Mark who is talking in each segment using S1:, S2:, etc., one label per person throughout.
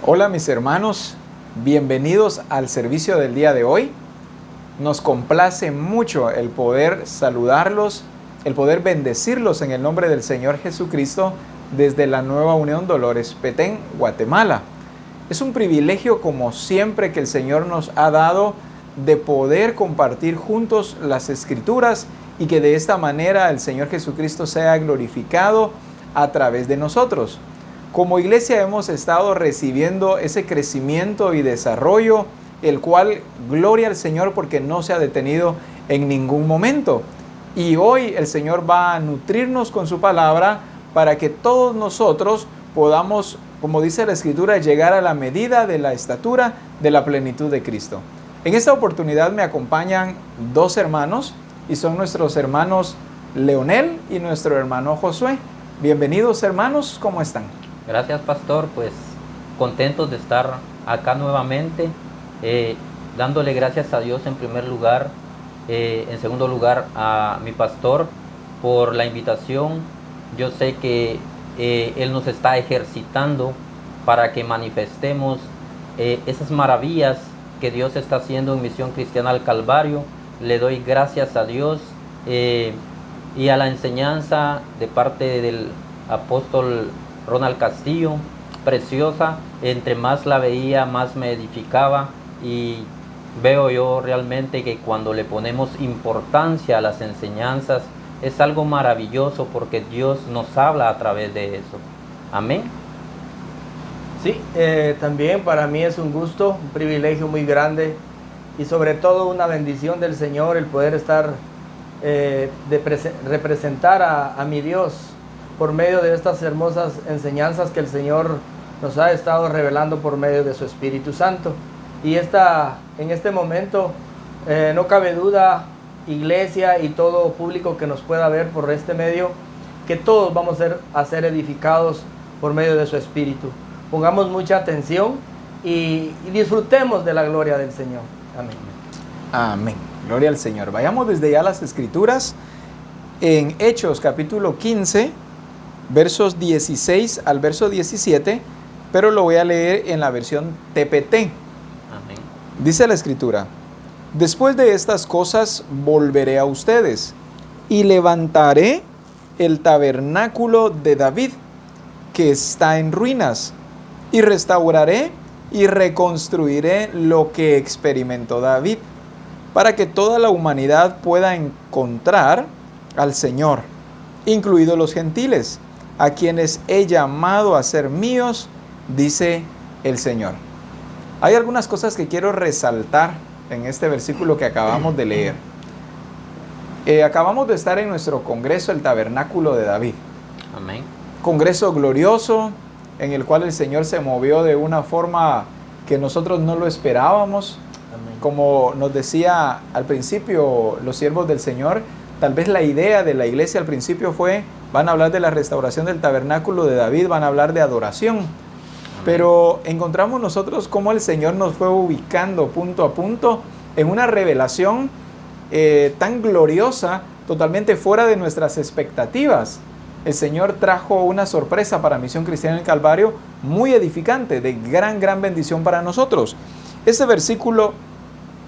S1: Hola mis hermanos, bienvenidos al servicio del día de hoy. Nos complace mucho el poder saludarlos, el poder bendecirlos en el nombre del Señor Jesucristo desde la Nueva Unión Dolores, Petén, Guatemala. Es un privilegio como siempre que el Señor nos ha dado de poder compartir juntos las Escrituras y que de esta manera el Señor Jesucristo sea glorificado a través de nosotros. Como iglesia hemos estado recibiendo ese crecimiento y desarrollo, el cual, gloria al Señor, porque no se ha detenido en ningún momento. Y hoy el Señor va a nutrirnos con su palabra para que todos nosotros podamos, como dice la Escritura, llegar a la medida de la estatura de la plenitud de Cristo. En esta oportunidad me acompañan dos hermanos y son nuestros hermanos Leonel y nuestro hermano Josué. Bienvenidos hermanos, ¿cómo están?
S2: Gracias, pastor, pues contentos de estar acá nuevamente, dándole gracias a Dios en primer lugar, en segundo lugar a mi pastor por la invitación. Yo sé que Él nos está ejercitando para que manifestemos esas maravillas que Dios está haciendo en Misión Cristiana al Calvario. Le doy gracias a Dios y a la enseñanza de parte del apóstol Ronald Castillo, preciosa. Entre más la veía, más me edificaba, y veo yo realmente que cuando le ponemos importancia a las enseñanzas es algo maravilloso, porque Dios nos habla a través de eso. Amén.
S3: Sí, también para mí es un gusto, un privilegio muy grande y sobre todo una bendición del Señor el poder estar, representar a mi Dios por medio de estas hermosas enseñanzas que el Señor nos ha estado revelando por medio de su Espíritu Santo. Y en este momento no cabe duda, iglesia y todo público que nos pueda ver por este medio, que todos vamos a ser edificados por medio de su Espíritu. Pongamos mucha atención y disfrutemos de la gloria del Señor. Amén.
S1: Amén. Gloria al Señor. Vayamos desde ya a las Escrituras en Hechos capítulo 15, versos 16 al verso 17, pero lo voy a leer en la versión TPT.
S2: Amén.
S1: Dice la Escritura: después de estas cosas volveré a ustedes y levantaré el tabernáculo de David, que está en ruinas, y restauraré y reconstruiré lo que experimentó David, para que toda la humanidad pueda encontrar al Señor, incluidos los gentiles, a quienes he llamado a ser míos, dice el Señor. Hay algunas cosas que quiero resaltar en este versículo que acabamos de leer. Acabamos de estar en nuestro congreso, el Tabernáculo de David.
S2: Amén.
S1: Congreso glorioso, en el cual el Señor se movió de una forma que nosotros no lo esperábamos.
S3: Amén.
S1: Como nos decía al principio los siervos del Señor, tal vez la idea de la iglesia al principio fue: van a hablar de la restauración del tabernáculo de David, van a hablar de adoración. Amén. Pero encontramos nosotros cómo el Señor nos fue ubicando punto a punto en una revelación tan gloriosa, totalmente fuera de nuestras expectativas. El Señor trajo una sorpresa para Misión Cristiana del Calvario muy edificante, de gran bendición para nosotros. Este versículo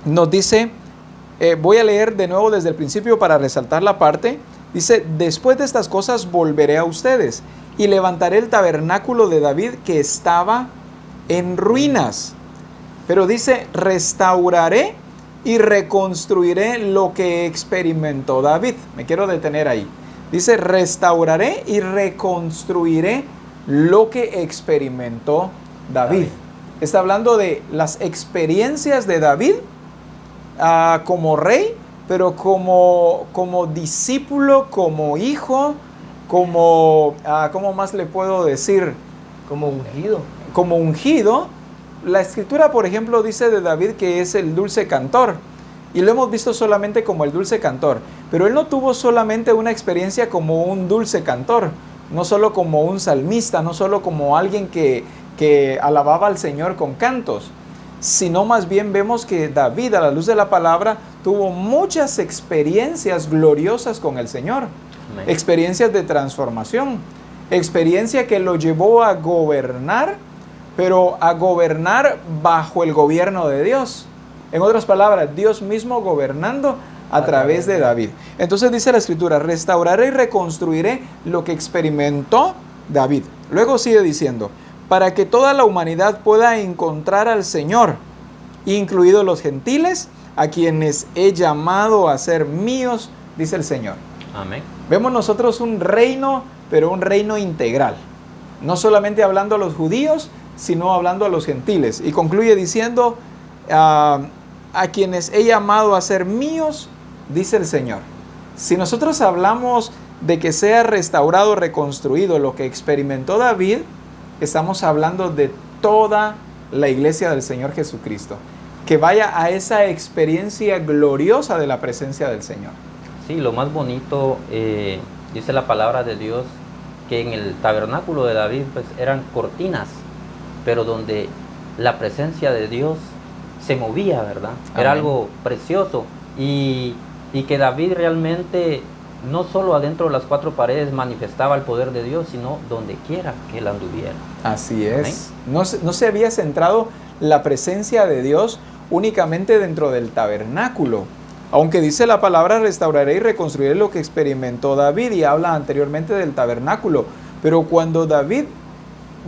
S1: nos dice, voy a leer de nuevo desde el principio para resaltar la parte. Dice: después de estas cosas volveré a ustedes y levantaré el tabernáculo de David, que estaba en ruinas. Pero dice: restauraré y reconstruiré lo que experimentó David. Me quiero detener ahí. Dice: restauraré y reconstruiré lo que experimentó David. Está hablando de las experiencias de David como rey, pero como discípulo, como hijo, como, ¿cómo más le puedo decir?
S3: Como ungido.
S1: Como ungido. La Escritura, por ejemplo, dice de David que es el dulce cantor, y lo hemos visto solamente como el dulce cantor, pero él no tuvo solamente una experiencia como un dulce cantor, no solo como un salmista, no solo como alguien que alababa al Señor con cantos, sino más bien vemos que David, a la luz de la palabra, tuvo muchas experiencias gloriosas con el Señor. Amén. Experiencias de transformación, experiencia que lo llevó a gobernar pero a gobernar bajo el gobierno de Dios. En otras palabras, Dios mismo gobernando a través de David. Entonces dice la Escritura, restauraré y reconstruiré lo que experimentó David. Luego sigue diciendo, para que toda la humanidad pueda encontrar al Señor, incluidos los gentiles, a quienes he llamado a ser míos, dice el Señor.
S2: Amén.
S1: Vemos nosotros un reino, pero un reino integral. No solamente hablando a los judíos, sino hablando a los gentiles. Y concluye diciendo, a quienes he llamado a ser míos, dice el Señor. Si nosotros hablamos de que sea restaurado, reconstruido lo que experimentó David, estamos hablando de toda la iglesia del Señor Jesucristo, que vaya a esa experiencia gloriosa de la presencia del Señor.
S2: Sí, lo más bonito, dice la palabra de Dios, que en el tabernáculo de David pues, eran cortinas, pero donde la presencia de Dios se movía, ¿verdad?
S1: Amén.
S2: Era algo precioso y que David realmente no solo adentro de las cuatro paredes manifestaba el poder de Dios, sino donde quiera que él anduviera.
S1: Así es. No se había centrado la presencia de Dios únicamente dentro del tabernáculo. Aunque dice la palabra, restauraré y reconstruiré lo que experimentó David, y habla anteriormente del tabernáculo. Pero cuando David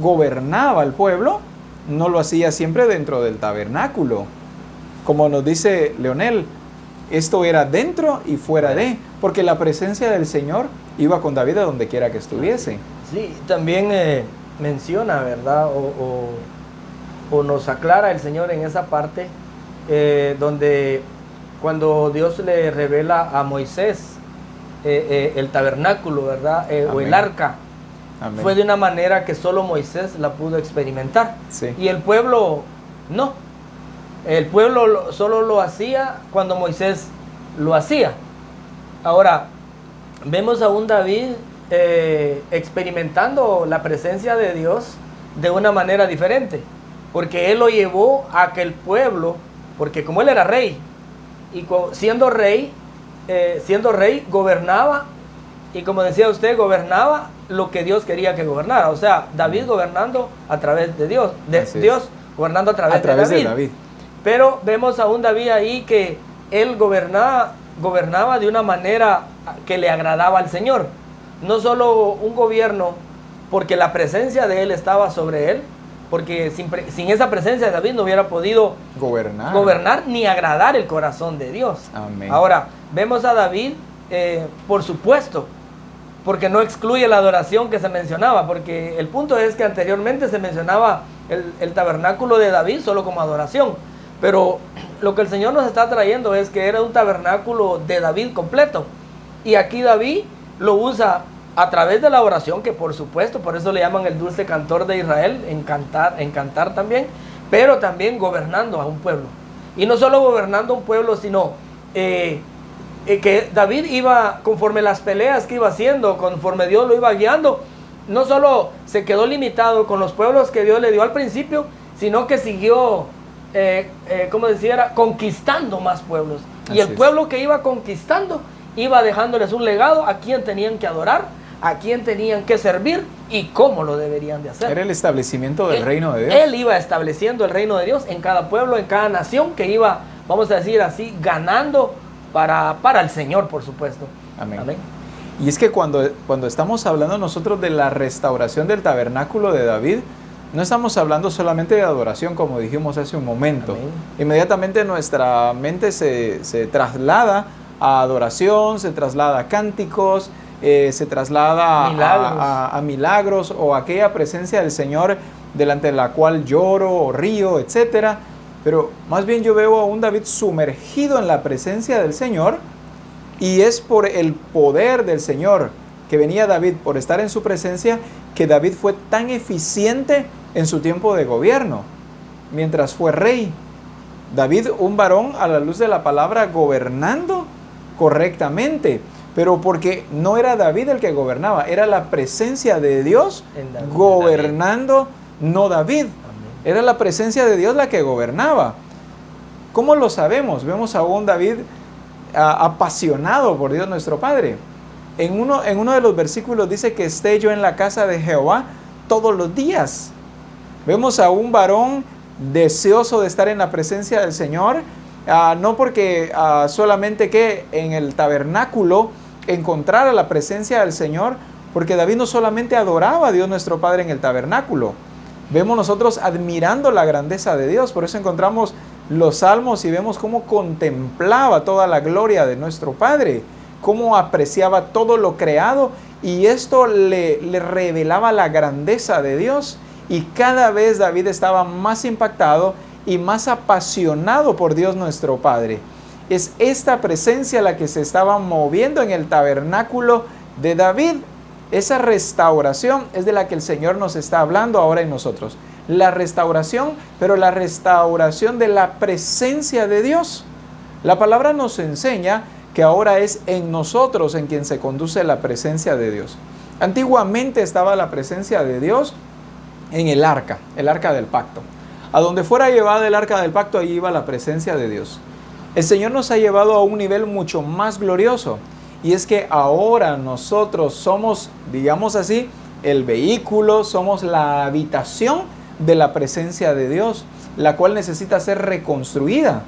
S1: gobernaba al pueblo, no lo hacía siempre dentro del tabernáculo. Como nos dice Leonel, esto era dentro y fuera de, porque la presencia del Señor iba con David a donde quiera que estuviese.
S3: Sí, también menciona, ¿verdad? O nos aclara el Señor en esa parte, donde cuando Dios le revela a Moisés el tabernáculo, ¿verdad? O el arca,
S1: Amén.
S3: fue de una manera que solo Moisés la pudo experimentar.
S1: Sí.
S3: Y el pueblo no. El pueblo solo lo hacía cuando Moisés lo hacía. Ahora, vemos a un David experimentando la presencia de Dios de una manera diferente, porque él lo llevó a que el pueblo, porque como él era rey, y siendo rey, gobernaba, y como decía usted, gobernaba lo que Dios quería que gobernara. O sea, David gobernando a través de Dios, Dios gobernando a través de David. Pero vemos a un David ahí que él gobernaba de una manera que le agradaba al Señor. No solo un gobierno porque la presencia de él estaba sobre él, porque sin esa presencia de David no hubiera podido gobernar ni agradar el corazón de Dios.
S1: Amén.
S3: Ahora, vemos a David, por supuesto, porque no excluye la adoración que se mencionaba, porque el punto es que anteriormente se mencionaba el tabernáculo de David solo como adoración, pero lo que el Señor nos está trayendo es que era un tabernáculo de David completo, y aquí David lo usa a través de la oración, que por supuesto, por eso le llaman el dulce cantor de Israel, en cantar también, pero también gobernando a un pueblo. Y no solo gobernando a un pueblo, sino que David iba, conforme las peleas que iba haciendo, conforme Dios lo iba guiando, no solo se quedó limitado con los pueblos que Dios le dio al principio, sino que siguió, como decía, conquistando más pueblos. Y el pueblo que iba conquistando, iba dejándoles un legado a quien tenían que adorar, a quien tenían que servir y cómo lo deberían de hacer.
S1: Era el establecimiento del reino de Dios.
S3: Él iba estableciendo el reino de Dios en cada pueblo, en cada nación que iba, vamos a decir así, ganando para el Señor, por supuesto.
S1: Amén.
S3: Amén.
S1: Y es que cuando estamos hablando nosotros de la restauración del tabernáculo de David, no estamos hablando solamente de adoración, como dijimos hace un momento.
S3: Amén.
S1: Inmediatamente nuestra mente se traslada a adoración, se traslada a cánticos, se traslada a milagros o a aquella presencia del Señor delante de la cual lloro o río, etc. Pero más bien yo veo a un David sumergido en la presencia del Señor, y es por el poder del Señor que venía David, por estar en su presencia, que David fue tan eficiente en su tiempo de gobierno, mientras fue rey. David, un varón a la luz de la palabra, gobernando correctamente, pero porque no era David el que gobernaba, era la presencia de Dios gobernando, no David. Era la presencia de Dios la que gobernaba. ¿Cómo lo sabemos? Vemos a un David apasionado por Dios nuestro Padre. En uno de los versículos dice que esté yo en la casa de Jehová todos los días. Vemos a un varón deseoso de estar en la presencia del Señor, no porque solamente que en el tabernáculo encontrara la presencia del Señor, porque David no solamente adoraba a Dios nuestro Padre en el tabernáculo, vemos nosotros admirando la grandeza de Dios. Por eso encontramos los salmos y vemos cómo contemplaba toda la gloria de nuestro Padre, cómo apreciaba todo lo creado, y esto le revelaba la grandeza de Dios. Y cada vez David estaba más impactado y más apasionado por Dios nuestro Padre. Es esta presencia la que se estaba moviendo en el tabernáculo de David. Esa restauración es de la que el Señor nos está hablando ahora en nosotros. La restauración, pero la restauración de la presencia de Dios. La palabra nos enseña que ahora es en nosotros en quien se conduce la presencia de Dios. Antiguamente estaba la presencia de Dios en el arca del pacto. A donde fuera llevada el arca del pacto, allí iba la presencia de Dios. El Señor nos ha llevado a un nivel mucho más glorioso, y es que ahora nosotros somos, digamos así, el vehículo, somos la habitación de la presencia de Dios, la cual necesita ser reconstruida.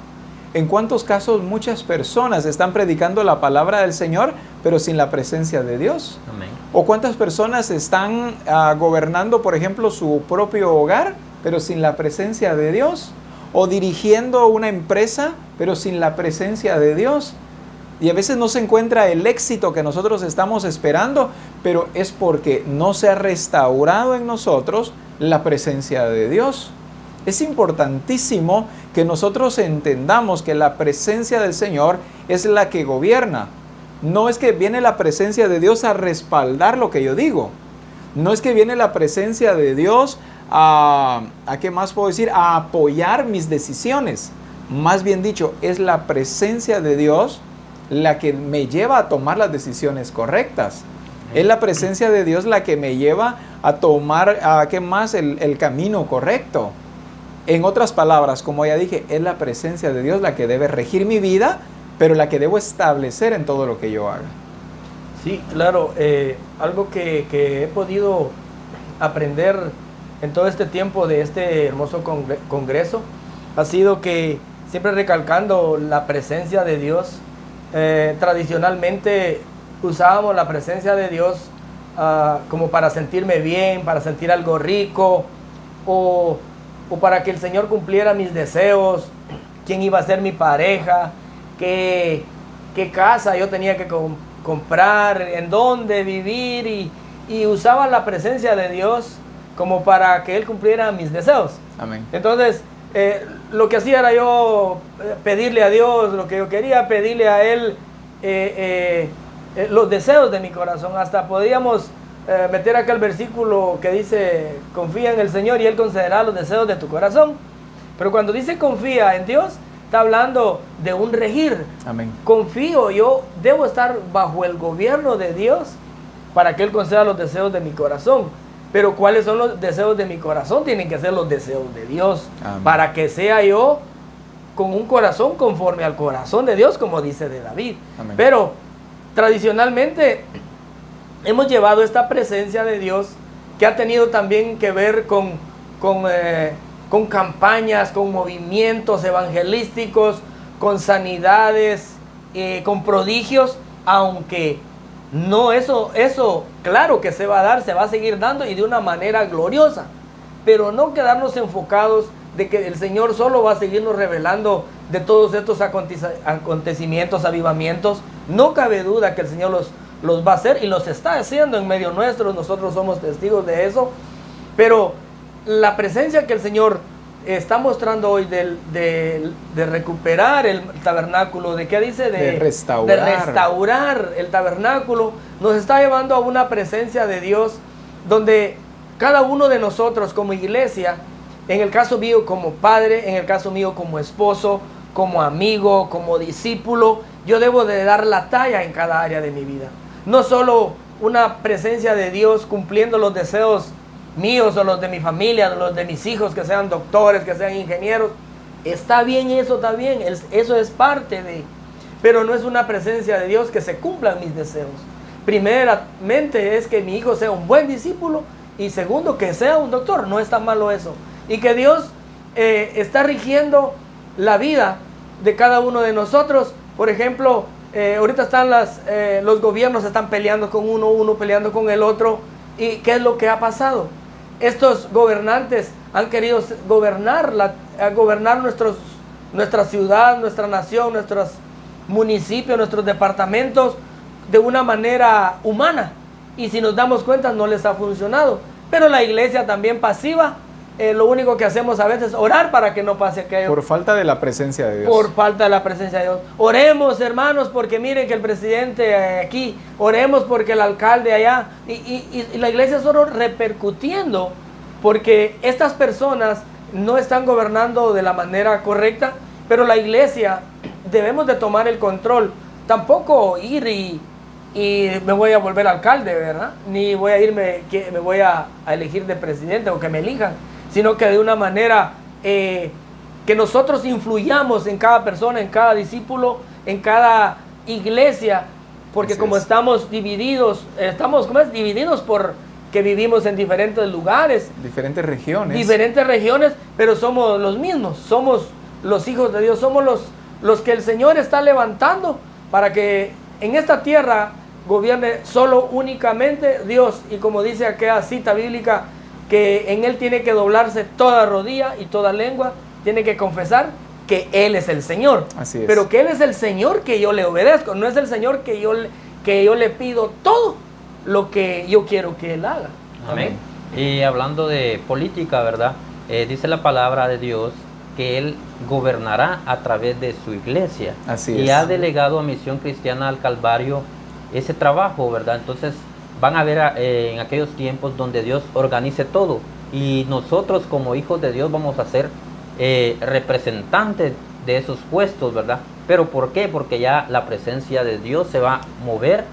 S1: ¿En cuántos casos muchas personas están predicando la palabra del Señor, pero sin la presencia de Dios?
S2: Amén.
S1: ¿O cuántas personas están gobernando, por ejemplo, su propio hogar, pero sin la presencia de Dios? ¿O dirigiendo una empresa, pero sin la presencia de Dios? Y a veces no se encuentra el éxito que nosotros estamos esperando, pero es porque no se ha restaurado en nosotros la presencia de Dios. Es importantísimo que nosotros entendamos que la presencia del Señor es la que gobierna. No es que viene la presencia de Dios a respaldar lo que yo digo. No es que viene la presencia de Dios ¿qué más puedo decir? A apoyar mis decisiones. Más bien dicho, es la presencia de Dios la que me lleva a tomar las decisiones correctas. Es la presencia de Dios la que me lleva a tomar, el camino correcto. En otras palabras, como ya dije, es la presencia de Dios la que debe regir mi vida, pero la que debo establecer en todo lo que yo haga.
S3: Sí, claro. Algo que he podido aprender en todo este tiempo de este hermoso congreso ha sido que, siempre recalcando la presencia de Dios, tradicionalmente usábamos la presencia de Dios como para sentirme bien, para sentir algo rico, o para que el Señor cumpliera mis deseos, quién iba a ser mi pareja, qué casa yo tenía que comprar, en dónde vivir, y usaba la presencia de Dios como para que Él cumpliera mis deseos.
S1: Amén.
S3: Entonces, lo que hacía era yo pedirle a Dios lo que yo quería, pedirle a Él los deseos de mi corazón. Hasta podíamos meter acá el versículo que dice: confía en el Señor y Él concederá los deseos de tu corazón. Pero cuando dice confía en Dios, está hablando de un regir.
S1: Amén.
S3: Confío, yo debo estar bajo el gobierno de Dios para que Él conceda los deseos de mi corazón. Pero ¿cuáles son los deseos de mi corazón? Tienen que ser los deseos de Dios. Amén. Para que sea yo con un corazón conforme al corazón de Dios, como dice de David. Amén. Pero tradicionalmente hemos llevado esta presencia de Dios, que ha tenido también que ver con campañas, con movimientos evangelísticos, con sanidades, con prodigios, aunque no, eso claro que se va a dar, se va a seguir dando, y de una manera gloriosa, pero no quedarnos enfocados de que el Señor solo va a seguirnos revelando de todos estos acontecimientos, avivamientos. No cabe duda que el Señor los va a hacer y los está haciendo en medio nuestro. Nosotros somos testigos de eso, pero la presencia que el Señor está mostrando hoy de recuperar el tabernáculo, de qué dice, de restaurar el tabernáculo, nos está llevando a una presencia de Dios donde cada uno de nosotros como iglesia, en el caso mío como padre, en el caso mío como esposo, como amigo, como discípulo, yo debo de dar la talla en cada área de mi vida. No solo una presencia de Dios cumpliendo los deseos míos o los de mi familia, los de mis hijos, que sean doctores, que sean ingenieros. Está bien, eso está bien, eso es parte de, pero no es una presencia de Dios que se cumplan mis deseos. Primeramente es que mi hijo sea un buen discípulo, y segundo, que sea un doctor. No está malo eso, y que Dios está rigiendo la vida de cada uno de nosotros. Por ejemplo, ahorita están los gobiernos están peleando con uno peleando con el otro. ¿Y qué es lo que ha pasado? Estos gobernantes han querido gobernar nuestra ciudad, nuestra nación, nuestros municipios, nuestros departamentos de una manera humana. Y si nos damos cuenta, no les ha funcionado. Pero la iglesia también pasiva. Lo único que hacemos a veces es orar para que no pase aquello.
S1: Por falta de la presencia de Dios.
S3: Por falta de la presencia de Dios. Oremos, hermanos, porque miren que el presidente aquí. Oremos porque el alcalde allá. Y la iglesia solo repercutiendo porque estas personas no están gobernando de la manera correcta. Pero la iglesia debemos de tomar el control. Tampoco ir y me voy a volver alcalde, ¿verdad? Ni voy a irme, que me voy a elegir de presidente o que me elijan, sino que de una manera que nosotros influyamos en cada persona, en cada discípulo, en cada iglesia, porque como estamos divididos, divididos porque vivimos en diferentes lugares, diferentes regiones, pero somos los mismos, somos los hijos de Dios, somos los que el Señor está levantando para que en esta tierra gobierne solo únicamente Dios. Y como dice aquella cita bíblica, que en Él tiene que doblarse toda rodilla y toda lengua, tiene que confesar que Él es el Señor.
S1: Así es.
S3: Pero que Él es el Señor que yo le obedezco, no es el Señor que yo le pido todo lo que yo quiero que Él haga.
S2: Amén. Y hablando de política, ¿verdad? Dice la palabra de Dios que Él gobernará a través de su iglesia.
S1: Así
S2: y
S1: es.
S2: ha delegado a Misión Cristiana al Calvario ese trabajo, ¿verdad? Entonces van a ver en aquellos tiempos donde Dios organice todo y nosotros como hijos de Dios vamos a ser representantes de esos puestos, ¿verdad? ¿Pero por qué? Porque ya la presencia de Dios se va a mover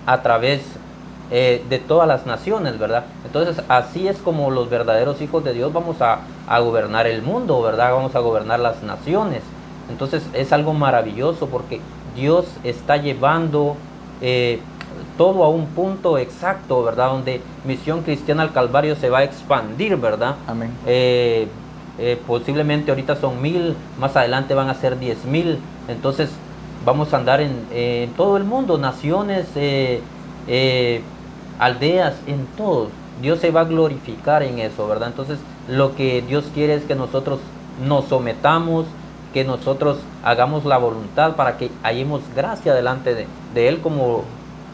S2: a través de todas las naciones, ¿verdad? Entonces así es como los verdaderos hijos de Dios vamos a gobernar el mundo, ¿verdad? Vamos a gobernar las naciones. Entonces es algo maravilloso porque Dios está llevando todo a un punto exacto, ¿verdad? Donde Misión Cristiana al Calvario se va a expandir, ¿verdad?
S1: Amén.
S2: Posiblemente ahorita son 1000, más adelante van a ser 10,000. Entonces vamos a andar en todo el mundo, naciones, aldeas, en todo. Dios se va a glorificar en eso, ¿verdad? Entonces lo que Dios quiere es que nosotros nos sometamos, que nosotros hagamos la voluntad para que hallemos gracia delante de Él, como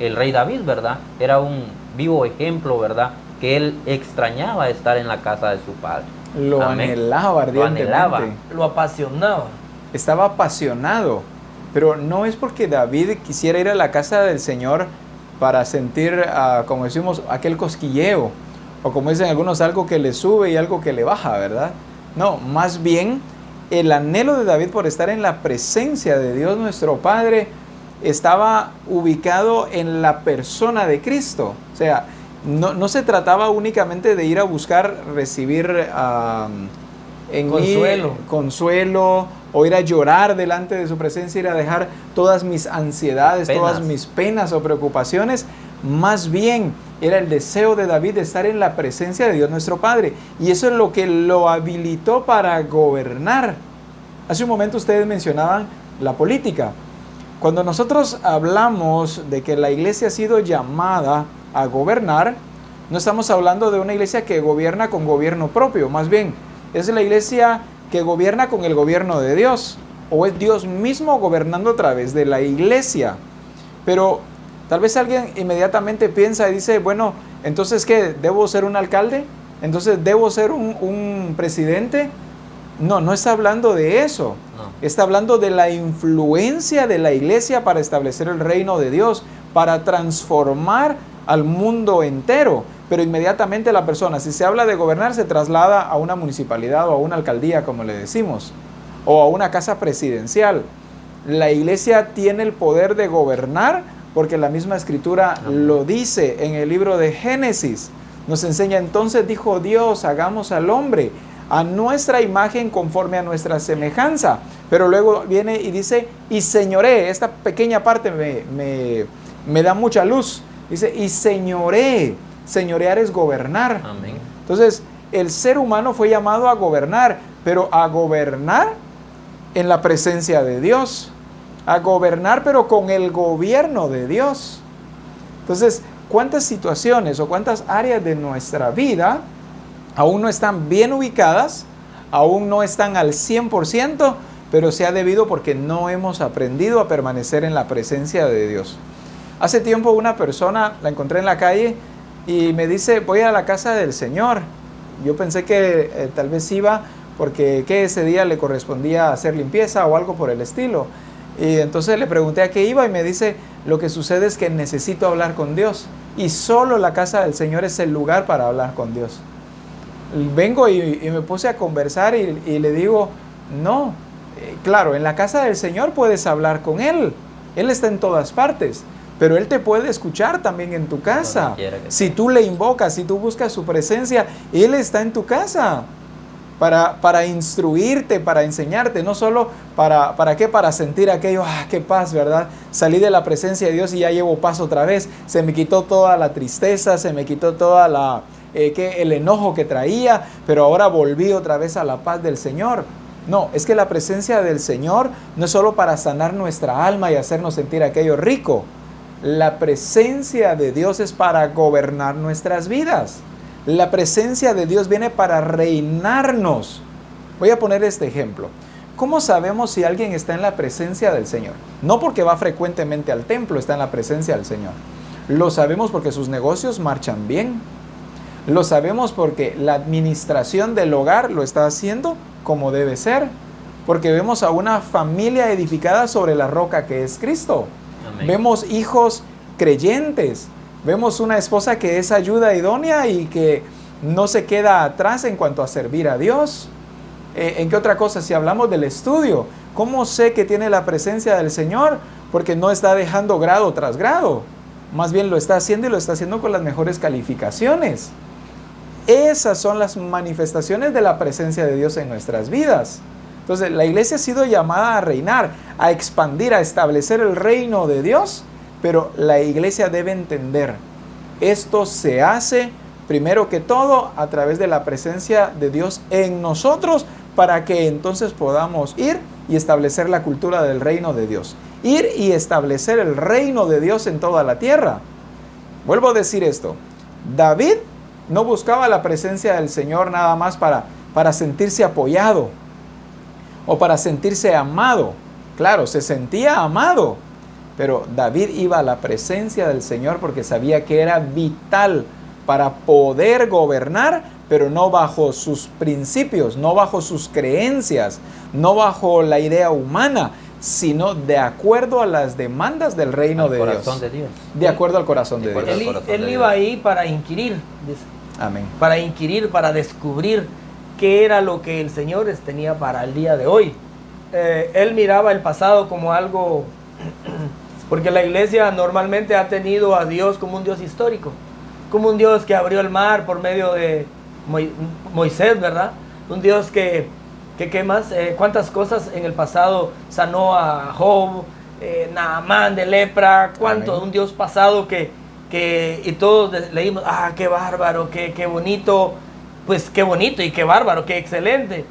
S2: el rey David, ¿verdad? Era un vivo ejemplo, ¿verdad? Que él extrañaba estar en la casa de su padre.
S1: Lo
S2: Amén.
S1: anhelaba ardientemente.
S2: Lo anhelaba.
S3: Lo apasionaba.
S1: Estaba apasionado. Pero no es porque David quisiera ir a la casa del Señor para sentir, como decimos, aquel cosquilleo. O como dicen algunos, algo que le sube y algo que le baja, ¿verdad? No, más bien el anhelo de David por estar en la presencia de Dios nuestro Padre estaba ubicado en la persona de Cristo. O sea, no se trataba únicamente de ir a buscar recibir consuelo o ir a llorar delante de su presencia, ir a dejar todas mis ansiedades, todas mis penas o preocupaciones. Más bien era el deseo de David de estar en la presencia de Dios nuestro Padre, y eso es lo que lo habilitó para gobernar. Hace un momento ustedes mencionaban la política. Cuando nosotros hablamos de que la iglesia ha sido llamada a gobernar, no estamos hablando de una iglesia que gobierna con gobierno propio, más bien es la iglesia que gobierna con el gobierno de Dios, o es Dios mismo gobernando a través de la iglesia. Pero tal vez alguien inmediatamente piensa y dice, bueno, entonces ¿qué? ¿Debo ser un alcalde? ¿Entonces debo ser un presidente? No está hablando de eso. No. Está hablando de la influencia de la iglesia para establecer el reino de Dios, para transformar al mundo entero. Pero inmediatamente la persona, si se habla de gobernar, se traslada a una municipalidad o a una alcaldía, como le decimos, o a una casa presidencial. La iglesia tiene el poder de gobernar porque la misma escritura lo dice en el libro de Génesis. Nos enseña, entonces dijo Dios, hagamos al hombre a nuestra imagen conforme a nuestra semejanza. Pero luego viene y dice, y señoré. Esta pequeña parte me da mucha luz. Dice, y señoré. Señorear es gobernar.
S2: Amén.
S1: Entonces, el ser humano fue llamado a gobernar, pero a gobernar en la presencia de Dios, a gobernar pero con el gobierno de Dios. Entonces, ¿cuántas situaciones o cuántas áreas de nuestra vida aún no están bien ubicadas, aún no están al 100%, pero se ha debido porque no hemos aprendido a permanecer en la presencia de Dios? Hace tiempo una persona, la encontré en la calle y me dice, voy a la casa del Señor. Yo pensé que tal vez iba porque ese día le correspondía hacer limpieza o algo por el estilo. Y entonces le pregunté a qué iba y me dice, lo que sucede es que necesito hablar con Dios. Y solo la casa del Señor es el lugar para hablar con Dios. Vengo y me puse a conversar y le digo, no, claro, en la casa del Señor puedes hablar con Él. Él está en todas partes. Pero Él te puede escuchar también en tu casa. Si tú le invocas, si tú buscas su presencia, Él está en tu casa para instruirte, para enseñarte, no solo para qué, para sentir aquello, qué paz, ¿verdad? Salí de la presencia de Dios y ya llevo paz otra vez. Se me quitó toda la tristeza, se me quitó toda el enojo que traía, pero ahora volví otra vez a la paz del Señor. No, es que la presencia del Señor no es solo para sanar nuestra alma y hacernos sentir aquello rico. La presencia de Dios es para gobernar nuestras vidas. La presencia de Dios viene para reinarnos. Voy a poner este ejemplo. ¿Cómo sabemos si alguien está en la presencia del Señor? No porque va frecuentemente al templo, está en la presencia del Señor. Lo sabemos porque sus negocios marchan bien. Lo sabemos porque la administración del hogar lo está haciendo como debe ser. Porque vemos a una familia edificada sobre la roca que es Cristo. Amén. Vemos hijos creyentes. Vemos una esposa que es ayuda idónea y que no se queda atrás en cuanto a servir a Dios. ¿En qué otra cosa? Si hablamos del estudio, ¿cómo sé que tiene la presencia del Señor? Porque no está dejando grado tras grado. Más bien lo está haciendo y lo está haciendo con las mejores calificaciones. Esas son las manifestaciones de la presencia de Dios en nuestras vidas. Entonces, la iglesia ha sido llamada a reinar, a expandir, a establecer el reino de Dios, pero la iglesia debe entender, esto se hace primero que todo a través de la presencia de Dios en nosotros, para que entonces podamos ir y establecer la cultura del reino de Dios. Ir y establecer el reino de Dios en toda la tierra. Vuelvo a decir esto, David no buscaba la presencia del Señor nada más para sentirse apoyado o para sentirse amado. Claro, se sentía amado, pero David iba a la presencia del Señor porque sabía que era vital para poder gobernar, pero no bajo sus principios, no bajo sus creencias, no bajo la idea humana, sino de acuerdo a las demandas del reino de Dios. De acuerdo al corazón de Dios.
S3: Él iba ahí para inquirir, dice.
S1: Amén.
S3: Para inquirir, para descubrir qué era lo que el Señor tenía para el día de hoy. Él miraba el pasado como algo, porque la iglesia normalmente ha tenido a Dios como un Dios histórico, como un Dios que abrió el mar por medio de Moisés, ¿verdad? Un Dios que ¿qué más? ¿Cuántas cosas en el pasado sanó a Job, Naamán de lepra? ¿Cuánto? Amén. Un Dios pasado que y todos leímos, qué bárbaro, qué bonito, pues qué bonito y qué bárbaro, qué excelente.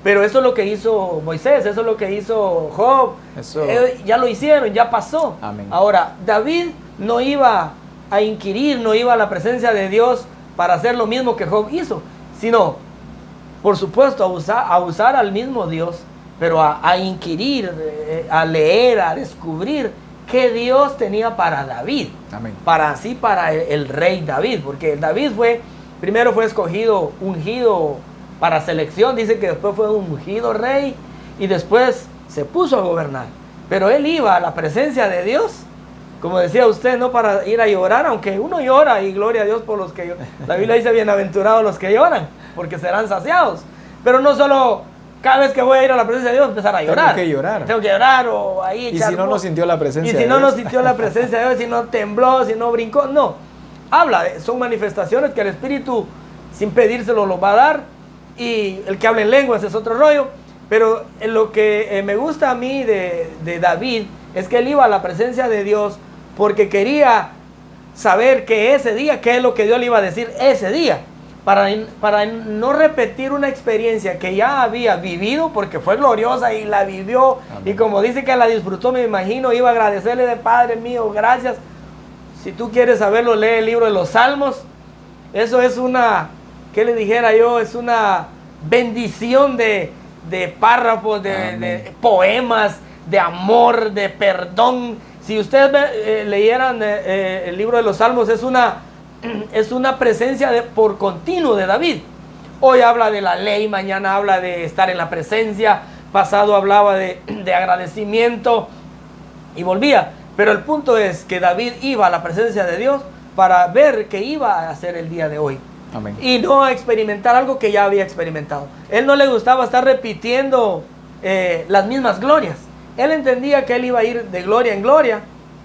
S3: Pero eso es lo que hizo Moisés, eso es lo que hizo Job, ya lo hicieron, ya pasó.
S1: Amén.
S3: Ahora, David no iba a inquirir, no iba a la presencia de Dios para hacer lo mismo que Job hizo, sino, por supuesto, a usar al mismo Dios, pero a inquirir, a leer, a descubrir qué Dios tenía para David.
S1: Amén.
S3: Para el rey David, porque David primero fue escogido, ungido para selección, dice que después fue ungido rey y después se puso a gobernar. Pero él iba a la presencia de Dios, como decía usted, no para ir a llorar, aunque uno llora y gloria a Dios por los que lloran. La Biblia dice bienaventurados los que lloran, porque serán saciados. Pero no solo cada vez que voy a ir a la presencia de Dios empezar a llorar. Tengo que llorar o ahí echar.
S1: Y si no nos sintió la presencia de Dios.
S3: Y si no nos sintió la presencia de Dios, si no tembló, si no brincó, no. Son manifestaciones que el Espíritu sin pedírselo lo va a dar. Y el que habla en lenguas es otro rollo. Pero lo que me gusta a mí de David es que él iba a la presencia de Dios porque quería saber que ese día, qué es lo que Dios le iba a decir ese día. para no repetir una experiencia que ya había vivido, porque fue gloriosa y la vivió.
S1: Amén.
S3: Y como dice que la disfrutó, me imagino, iba a agradecerle de Padre mío, gracias. Si tú quieres saberlo, lee el libro de los Salmos. Eso es una, ¿qué le dijera yo? Es una bendición de párrafos, de poemas, de amor, de perdón. Si ustedes leyeran el libro de los Salmos, es una presencia por continuo de David. Hoy habla de la ley, mañana habla de estar en la presencia, pasado hablaba de agradecimiento y volvía. Pero el punto es que David iba a la presencia de Dios para ver qué iba a hacer el día de hoy.
S1: Amén.
S3: Y no a experimentar algo que ya había experimentado. Él no le gustaba estar repitiendo las mismas glorias. Él entendía que él iba a ir de gloria en gloria,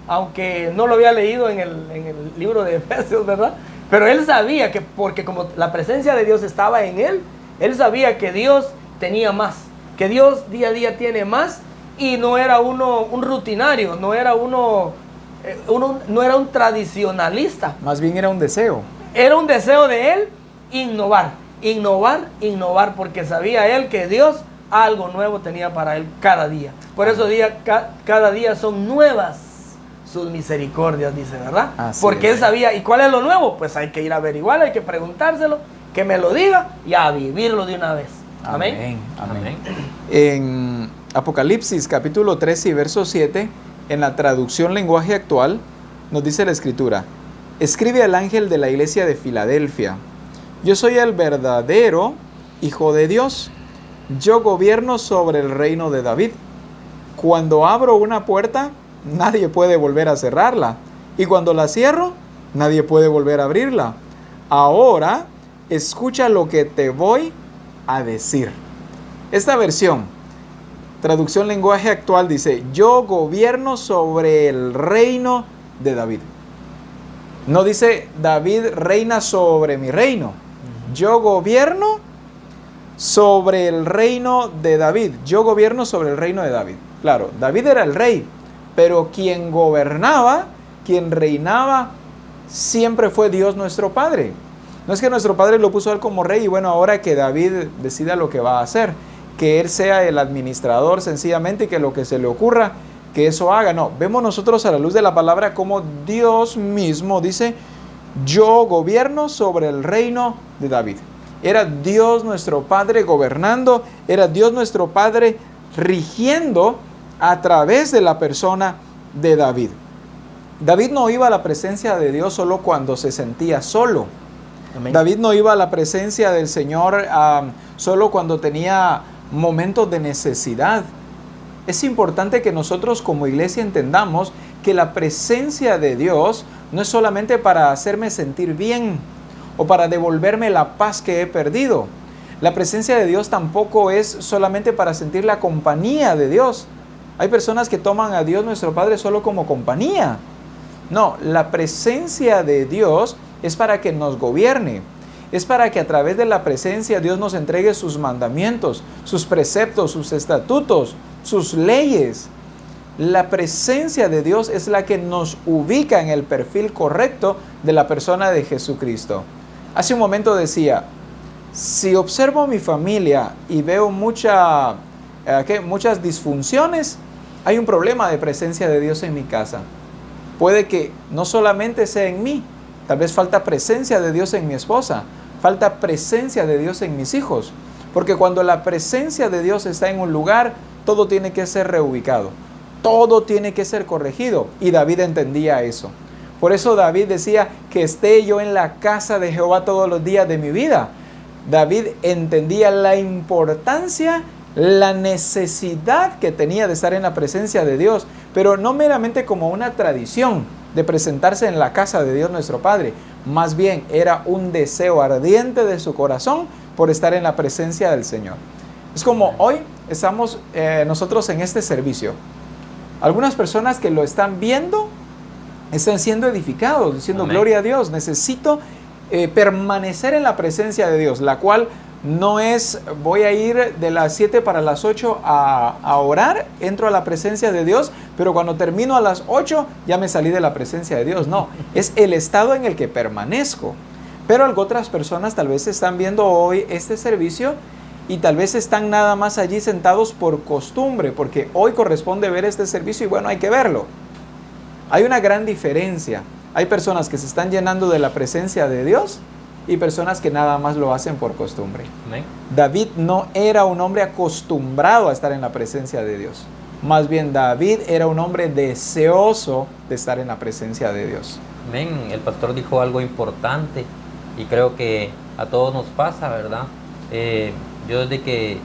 S3: aunque no lo había leído en el libro de Efesios, ¿verdad? Pero él sabía que, porque como la presencia de Dios estaba en él sabía que Dios tenía más, que Dios día a día tiene más, y no era un rutinario, no era no era un tradicionalista.
S1: Más bien era un deseo.
S3: Era un deseo de él innovar, porque sabía él que Dios algo nuevo tenía para él cada día. Por eso cada día son nuevas sus misericordias, dice, ¿verdad?
S1: Así
S3: porque
S1: es.
S3: él sabía, ¿y cuál es lo nuevo? Pues hay que ir a averiguar, hay que preguntárselo, que me lo diga y a vivirlo de una vez. Amén.
S1: Amén. En Apocalipsis capítulo 13 y verso 7, en la traducción lenguaje actual, nos dice la escritura: escribe al ángel de la iglesia de Filadelfia: yo soy el verdadero Hijo de Dios. Yo gobierno sobre el reino de David. Cuando abro una puerta, nadie puede volver a cerrarla. Y cuando la cierro, nadie puede volver a abrirla. Ahora, escucha lo que te voy a decir. Esta versión, traducción lenguaje actual, dice: yo gobierno sobre el reino de David. No dice David reina sobre mi reino. Yo gobierno sobre el reino de David. Yo gobierno sobre el reino de David. Claro, David era el rey, pero quien gobernaba, quien reinaba, siempre fue Dios nuestro Padre. No es que nuestro Padre lo puso a él como rey y bueno, ahora que David decida lo que va a hacer, que él sea el administrador sencillamente y que lo que se le ocurra, que eso haga. No, vemos nosotros a la luz de la palabra como Dios mismo dice: yo gobierno sobre el reino de David. Era Dios nuestro Padre gobernando, era Dios nuestro Padre rigiendo a través de la persona de David. David no iba a la presencia de Dios solo cuando se sentía solo.
S3: Amén.
S1: David no iba a la presencia del Señor solo cuando tenía momentos de necesidad. Es importante que nosotros como iglesia entendamos que la presencia de Dios no es solamente para hacerme sentir bien o para devolverme la paz que he perdido. La presencia de Dios tampoco es solamente para sentir la compañía de Dios. Hay personas que toman a Dios nuestro Padre solo como compañía. No, la presencia de Dios es para que nos gobierne. Es para que a través de la presencia Dios nos entregue sus mandamientos, sus preceptos, sus estatutos, sus leyes. La presencia de Dios es la que nos ubica en el perfil correcto de la persona de Jesucristo. Hace un momento decía, si observo mi familia y veo muchas disfunciones, hay un problema de presencia de Dios en mi casa. Puede que no solamente sea en mí, tal vez falta presencia de Dios en mi esposa, falta presencia de Dios en mis hijos, porque cuando la presencia de Dios está en un lugar, todo tiene que ser reubicado, todo tiene que ser corregido, y David entendía eso. Por eso David decía que esté yo en la casa de Jehová todos los días de mi vida. David entendía la importancia, la necesidad que tenía de estar en la presencia de Dios, pero no meramente como una tradición de presentarse en la casa de Dios nuestro Padre. Más bien era un deseo ardiente de su corazón por estar en la presencia del Señor. Es como hoy estamos nosotros en este servicio. Algunas personas que lo están viendo están siendo edificados, diciendo: amén, gloria a Dios, necesito permanecer en la presencia de Dios, la cual no es voy a ir de las 7 para las 8 a orar, entro a la presencia de Dios, pero cuando termino a las 8 ya me salí de la presencia de Dios. No, es el estado en el que permanezco. Pero algo otras personas tal vez están viendo hoy este servicio y tal vez están nada más allí sentados por costumbre, porque hoy corresponde ver este servicio y bueno, hay que verlo. Hay una gran diferencia. Hay personas que se están llenando de la presencia de Dios y personas que nada más lo hacen por costumbre.
S2: Amén.
S1: David no era un hombre acostumbrado a estar en la presencia de Dios. Más bien David era un hombre deseoso de estar en la presencia de Dios.
S2: Amén. El pastor dijo algo importante y creo que a todos nos pasa, ¿verdad? Yo desde que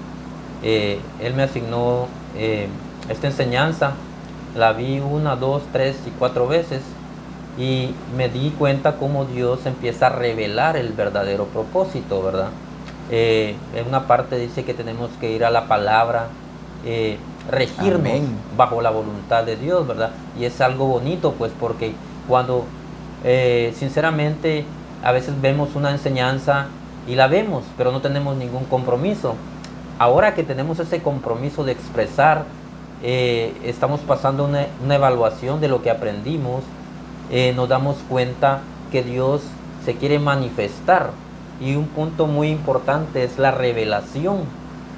S2: él me asignó esta enseñanza, la vi 1, 2, 3 y 4 veces y me di cuenta cómo Dios empieza a revelar el verdadero propósito, ¿verdad? En una parte dice que tenemos que ir a la palabra, regirnos
S1: Amén.
S2: bajo la voluntad de Dios, ¿verdad? Y es algo bonito, pues, porque cuando sinceramente a veces vemos una enseñanza y la vemos, pero no tenemos ningún compromiso. Ahora que tenemos ese compromiso de expresar, estamos pasando una evaluación de lo que aprendimos, nos damos cuenta que Dios se quiere manifestar y un punto muy importante es la revelación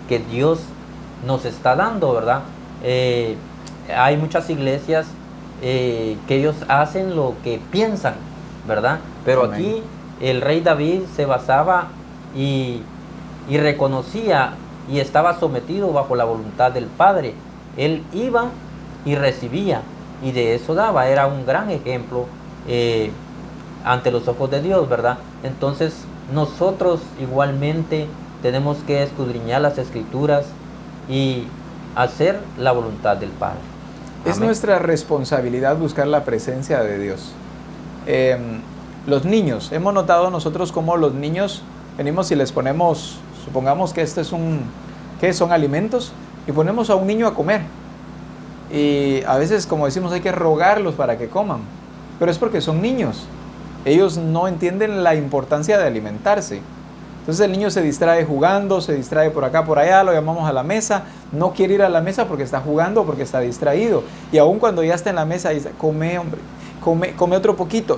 S2: que Dios nos está dando, ¿verdad? Hay muchas iglesias que ellos hacen lo que piensan, ¿verdad? Pero
S1: Amén.
S2: aquí el rey David se basaba y reconocía y estaba sometido bajo la voluntad del Padre. Él iba y recibía y de eso daba, era un gran ejemplo ante los ojos de Dios, ¿verdad? Entonces nosotros igualmente tenemos que escudriñar las Escrituras y hacer la voluntad del Padre.
S1: Es
S2: Amén.
S1: nuestra responsabilidad buscar la presencia de Dios. Los niños, hemos notado nosotros cómo los niños venimos y les ponemos, supongamos que ¿qué son alimentos? Y ponemos a un niño a comer. Y a veces, como decimos, hay que rogarlos para que coman. Pero es porque son niños. Ellos no entienden la importancia de alimentarse. Entonces el niño se distrae jugando, se distrae por acá, por allá, lo llamamos a la mesa, no quiere ir a la mesa porque está jugando, porque está distraído. Y aún cuando ya está en la mesa, dice, come, hombre, come otro poquito,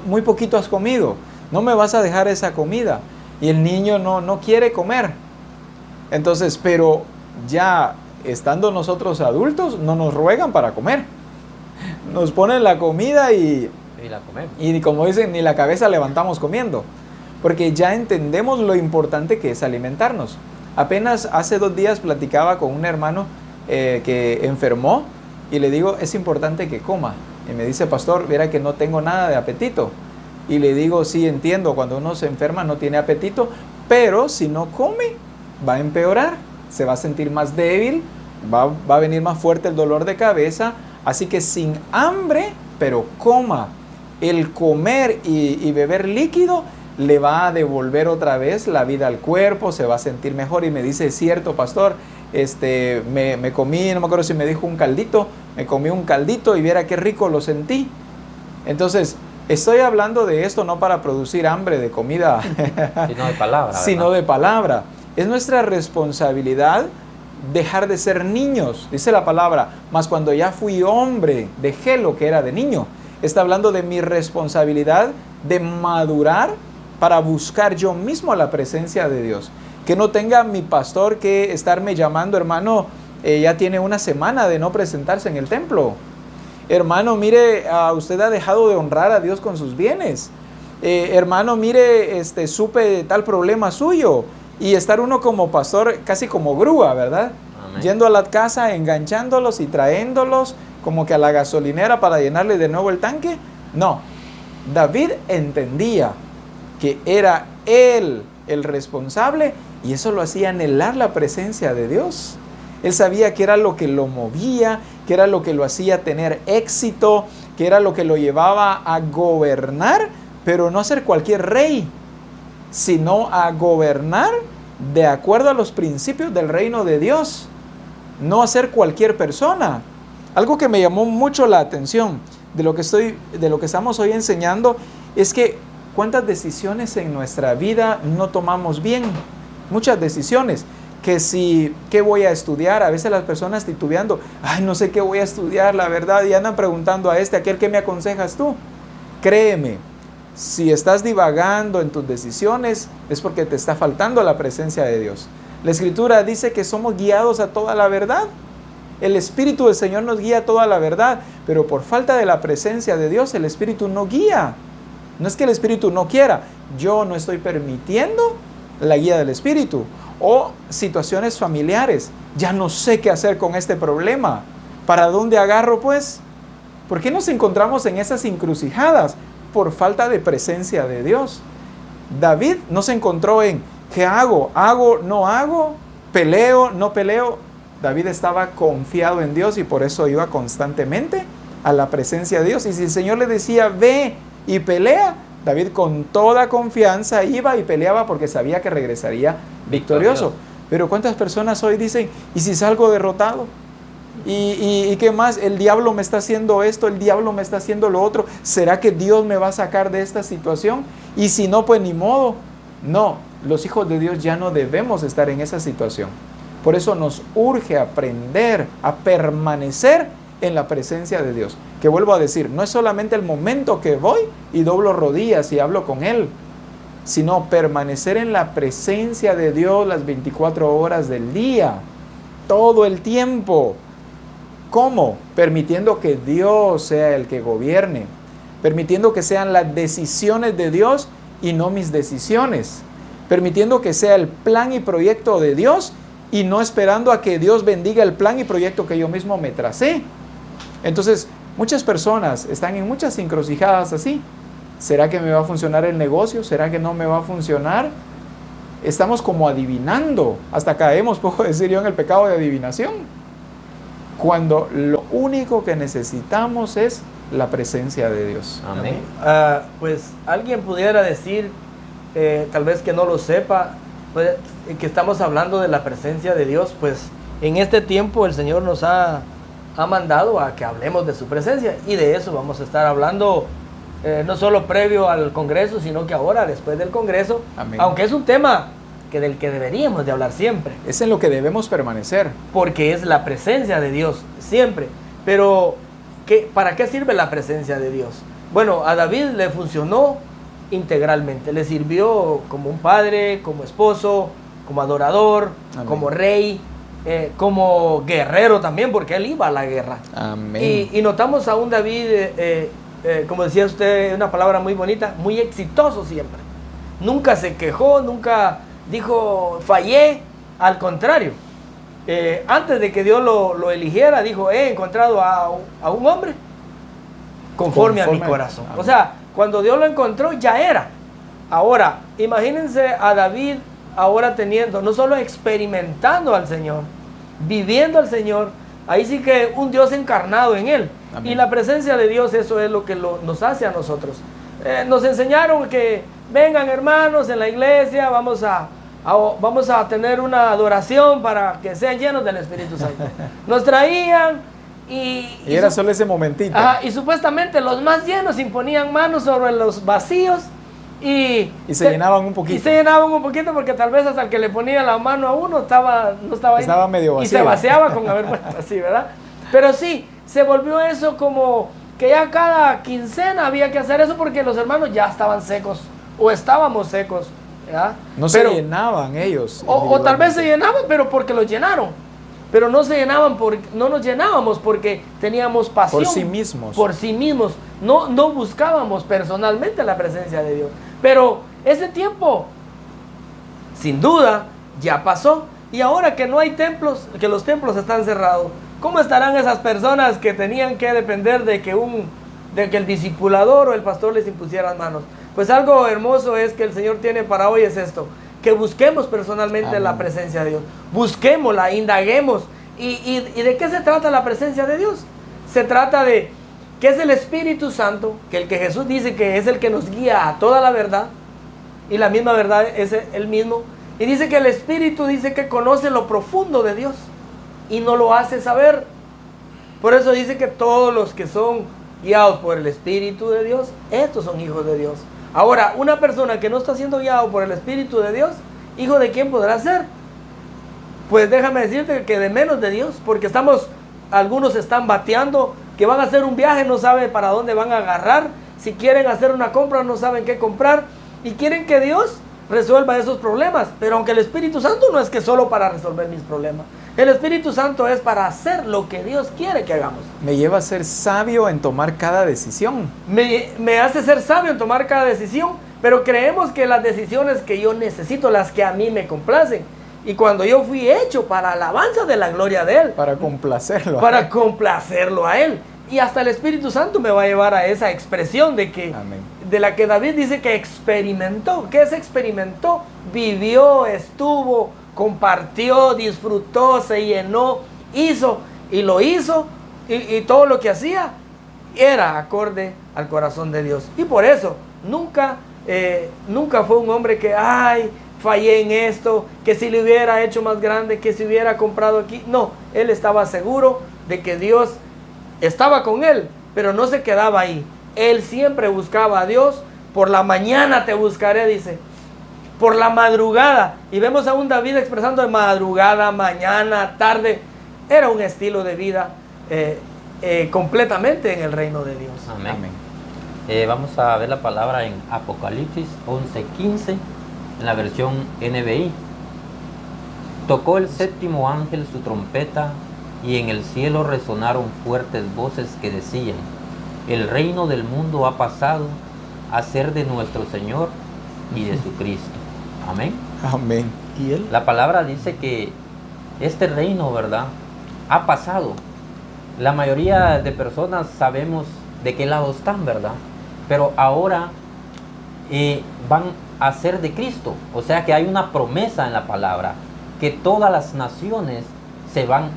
S1: muy poquito has comido, no me vas a dejar esa comida. Y el niño no quiere comer. Entonces, pero ya estando nosotros adultos, no nos ruegan para comer. Nos ponen la comida y
S2: la comemos.
S1: y como dicen, ni la cabeza levantamos comiendo. Porque ya entendemos lo importante que es alimentarnos. Apenas hace 2 días platicaba con un hermano que enfermó y le digo, es importante que coma. Y me dice, pastor, viera que no tengo nada de apetito. Y le digo, sí, entiendo, cuando uno se enferma no tiene apetito, pero si no come, va a empeorar, se va a sentir más débil, va a venir más fuerte el dolor de cabeza. Así que sin hambre, pero coma. El comer y beber líquido le va a devolver otra vez la vida al cuerpo, se va a sentir mejor. Y me dice, es cierto, pastor, me comí, no me acuerdo si me dijo un caldito, me comí un caldito y viera qué rico lo sentí. Entonces, estoy hablando de esto no para producir hambre de comida,
S2: Sino de palabra.
S1: sino de palabra. Es nuestra responsabilidad dejar de ser niños, dice la palabra, mas cuando ya fui hombre, dejé lo que era de niño. Está hablando de mi responsabilidad de madurar para buscar yo mismo la presencia de Dios. Que no tenga mi pastor que estarme llamando, hermano, ya tiene 1 semana de no presentarse en el templo. Hermano, mire, usted ha dejado de honrar a Dios con sus bienes. Hermano, mire, supe tal problema suyo. Y estar uno como pastor casi como grúa, ¿verdad?
S2: Amén.
S1: Yendo a la casa, enganchándolos y trayéndolos como que a la gasolinera para llenarle de nuevo el tanque. No, David entendía que era él el responsable y eso lo hacía anhelar la presencia de Dios. Él sabía que era lo que lo movía, que era lo que lo hacía tener éxito, que era lo que lo llevaba a gobernar, pero no a ser cualquier rey, sino a gobernar de acuerdo a los principios del reino de Dios, no a ser cualquier persona. Algo que me llamó mucho la atención de lo que estamos hoy enseñando es que cuántas decisiones en nuestra vida no tomamos bien, muchas decisiones. ¿Qué voy a estudiar? A veces las personas titubeando, ay, no sé qué voy a estudiar, la verdad, y andan preguntando a aquel, ¿qué me aconsejas tú? Créeme, Si estás divagando en tus decisiones, es porque te está faltando la presencia de Dios. La Escritura dice que somos guiados a toda la verdad. El Espíritu del Señor nos guía a toda la verdad, pero por falta de la presencia de Dios, el Espíritu no guía. No es que el Espíritu no quiera, yo no estoy permitiendo la guía del Espíritu. O situaciones familiares, ya no sé qué hacer con este problema. ¿Para dónde agarro pues? ¿Por qué nos encontramos en esas encrucijadas? Por falta de presencia de Dios. David no se encontró en ¿qué hago? ¿Hago? ¿No hago? ¿Peleo? ¿No peleo? David estaba confiado en Dios y por eso iba constantemente a la presencia de Dios. Y si el Señor le decía, ve y pelea, David con toda confianza iba y peleaba porque sabía que regresaría victorioso. Pero ¿cuántas personas hoy dicen, ¿y si salgo derrotado? ¿Y qué más? El diablo me está haciendo esto, el diablo me está haciendo lo otro. ¿Será que Dios me va a sacar de esta situación? Y si no, pues ni modo. No, los hijos de Dios ya no debemos estar en esa situación. Por eso nos urge aprender a permanecer en la presencia de Dios. Que vuelvo a decir, no es solamente el momento que voy y doblo rodillas y hablo con Él, sino permanecer en la presencia de Dios las 24 horas del día, todo el tiempo. ¿Cómo? Permitiendo que Dios sea el que gobierne, permitiendo que sean las decisiones de Dios y no mis decisiones, permitiendo que sea el plan y proyecto de Dios y no esperando a que Dios bendiga el plan y proyecto que yo mismo me tracé. Entonces, muchas personas están en muchas encrucijadas así. ¿Será que me va a funcionar el negocio? ¿Será que no me va a funcionar? Estamos como adivinando, hasta caemos, puedo decir yo, en el pecado de adivinación, cuando lo único que necesitamos es la presencia de Dios.
S2: Amén.
S3: Pues alguien pudiera decir, tal vez que no lo sepa, pues, que estamos hablando de la presencia de Dios. Pues en este tiempo el Señor nos ha mandado a que hablemos de su presencia, y de eso vamos a estar hablando, no solo previo al Congreso, sino que ahora, después del Congreso.
S1: Amén.
S3: Aunque es un tema del que deberíamos de hablar siempre,
S1: Es en lo que debemos permanecer.
S3: porque es la presencia de Dios siempre. Pero ¿para qué sirve la presencia de Dios? Bueno, a David le funcionó integralmente, le sirvió como un padre, como esposo, como adorador,
S1: Amén.
S3: como rey, como guerrero también, porque él iba a la guerra.
S1: Amén.
S3: Y notamos a un David, como decía usted, una palabra muy bonita, muy exitoso siempre. Nunca se quejó, nunca dijo fallé, al contrario. Antes de que Dios lo eligiera, dijo, he encontrado a un hombre conforme a mi corazón.
S1: Amén.
S3: O sea, cuando Dios lo encontró, ya era. Ahora, imagínense a David ahora teniendo, no solo experimentando al Señor, viviendo al Señor, ahí sí que un Dios encarnado en él.
S1: Amén.
S3: Y la presencia de Dios, eso es lo que nos hace a nosotros. Nos enseñaron que vengan hermanos en la iglesia, vamos a tener una adoración para que sean llenos del Espíritu Santo. Nos traían y
S1: era solo ese momentito.
S3: y supuestamente los más llenos imponían manos sobre los vacíos y
S1: se llenaban un poquito.
S3: Y se llenaban un poquito porque tal vez hasta el que le ponía la mano a uno no estaba ahí.
S1: Estaba medio vacío.
S3: Y se vaciaba con haber puesto así, ¿verdad? Pero sí, se volvió eso como que ya cada quincena había que hacer eso porque los hermanos ya estaban secos o estábamos secos, ¿verdad?
S1: No se llenaban ellos.
S3: O tal vez se llenaban, pero porque los llenaron. Pero no se llenaban, no nos llenábamos porque teníamos pasión.
S1: Por sí mismos.
S3: Por sí mismos. No buscábamos personalmente la presencia de Dios. Pero ese tiempo, sin duda, ya pasó. Y ahora que no hay templos, que los templos están cerrados, ¿cómo estarán esas personas que tenían que depender de que el discipulador o el pastor les impusiera manos? Pues algo hermoso es que el Señor tiene para hoy es esto, que busquemos personalmente
S1: Amén.
S3: la presencia de Dios, busquémosla, indaguemos. ¿Y de qué se trata la presencia de Dios? Se trata de que es el Espíritu Santo, que el que Jesús dice que es el que nos guía a toda la verdad, y la misma verdad es el mismo, y dice que el Espíritu dice que conoce lo profundo de Dios, y no lo hace saber. Por eso dice que todos los que son guiados por el Espíritu de Dios, estos son hijos de Dios. Ahora, una persona que no está siendo guiado por el Espíritu de Dios, ¿hijo de quién podrá ser? Pues déjame decirte que de menos de Dios, porque algunos están bateando, que van a hacer un viaje, no sabe para dónde van a agarrar, Si quieren hacer una compra, no saben qué comprar y quieren que Dios resuelva esos problemas. Pero aunque el Espíritu Santo no es que solo para resolver mis problemas. El Espíritu Santo es para hacer lo que Dios quiere que hagamos.
S1: Me lleva a ser sabio en tomar cada decisión.
S3: Me hace ser sabio en tomar cada decisión, pero creemos que las decisiones que yo necesito, las que a mí me complacen. Y cuando yo fui hecho para alabanza de la gloria de Él.
S1: Para complacerlo.
S3: Para complacerlo a Él. Y hasta el Espíritu Santo me va a llevar a esa expresión de que,
S1: Amén.
S3: de la que David dice que experimentó. ¿Qué se experimentó? Vivió, estuvo, compartió, disfrutó, se llenó, hizo y lo hizo. Y todo lo que hacía era acorde al corazón de Dios. Y por eso nunca fue un hombre que, ay, fallé en esto, que si le hubiera hecho más grande, que si hubiera comprado aquí. No, él estaba seguro de que Dios estaba con él, pero no se quedaba ahí. Él siempre buscaba a Dios. Por la mañana te buscaré, dice. Por la madrugada. Y vemos a un David expresando de madrugada, mañana, tarde. Era un estilo de vida completamente en el reino de Dios.
S2: Amén.
S1: Amén.
S2: Vamos a ver la palabra en Apocalipsis 11:15, en la versión NBI. Tocó el séptimo ángel su trompeta, y en el cielo resonaron fuertes voces que decían: el reino del mundo ha pasado a ser de nuestro Señor y de su Cristo. Amén.
S1: Amén.
S3: ¿Y él?
S2: La palabra dice que este reino, ¿verdad?, ha pasado. La mayoría de personas sabemos de qué lado están, ¿verdad? Pero ahora van a ser de Cristo. O sea que hay una promesa en la palabra, que todas las naciones se van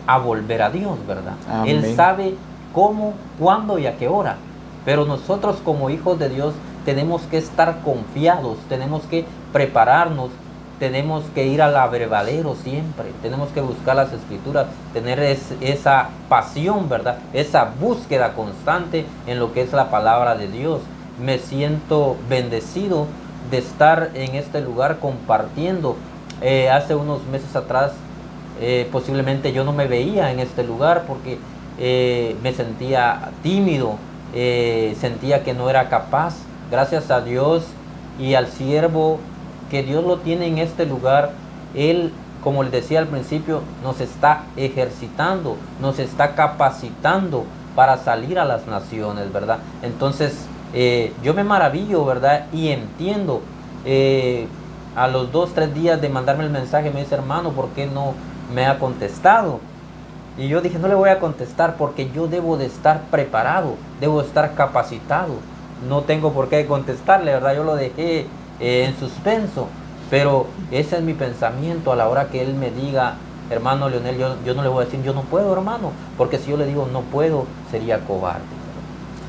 S2: a volver a Dios, ¿verdad?
S1: Amén.
S2: Él sabe cómo, cuándo y a qué hora. Pero nosotros como hijos de Dios tenemos que estar confiados, tenemos que prepararnos, tenemos que ir al abrevadero siempre, tenemos que buscar las escrituras, tener esa pasión, ¿verdad? Esa búsqueda constante en lo que es la palabra de Dios. Me siento bendecido de estar en este lugar compartiendo. Hace unos meses atrás posiblemente yo no me veía en este lugar porque me sentía tímido, sentía que no era capaz. Gracias a Dios y al siervo que Dios lo tiene en este lugar, Él, como les decía al principio, nos está ejercitando, nos está capacitando para salir a las naciones, ¿verdad? Entonces, yo me maravillo, ¿verdad? Y entiendo. A los 2-3 días de mandarme el mensaje me dice: hermano, ¿por qué no me ha contestado? Y yo dije: no le voy a contestar porque yo debo de estar preparado, debo de estar capacitado. No tengo por qué contestarle, ¿verdad? Yo lo dejé en suspenso, pero ese es mi pensamiento a la hora que él me diga: hermano Leonel, yo no le voy a decir yo no puedo, hermano, porque si yo le digo no puedo, sería cobarde.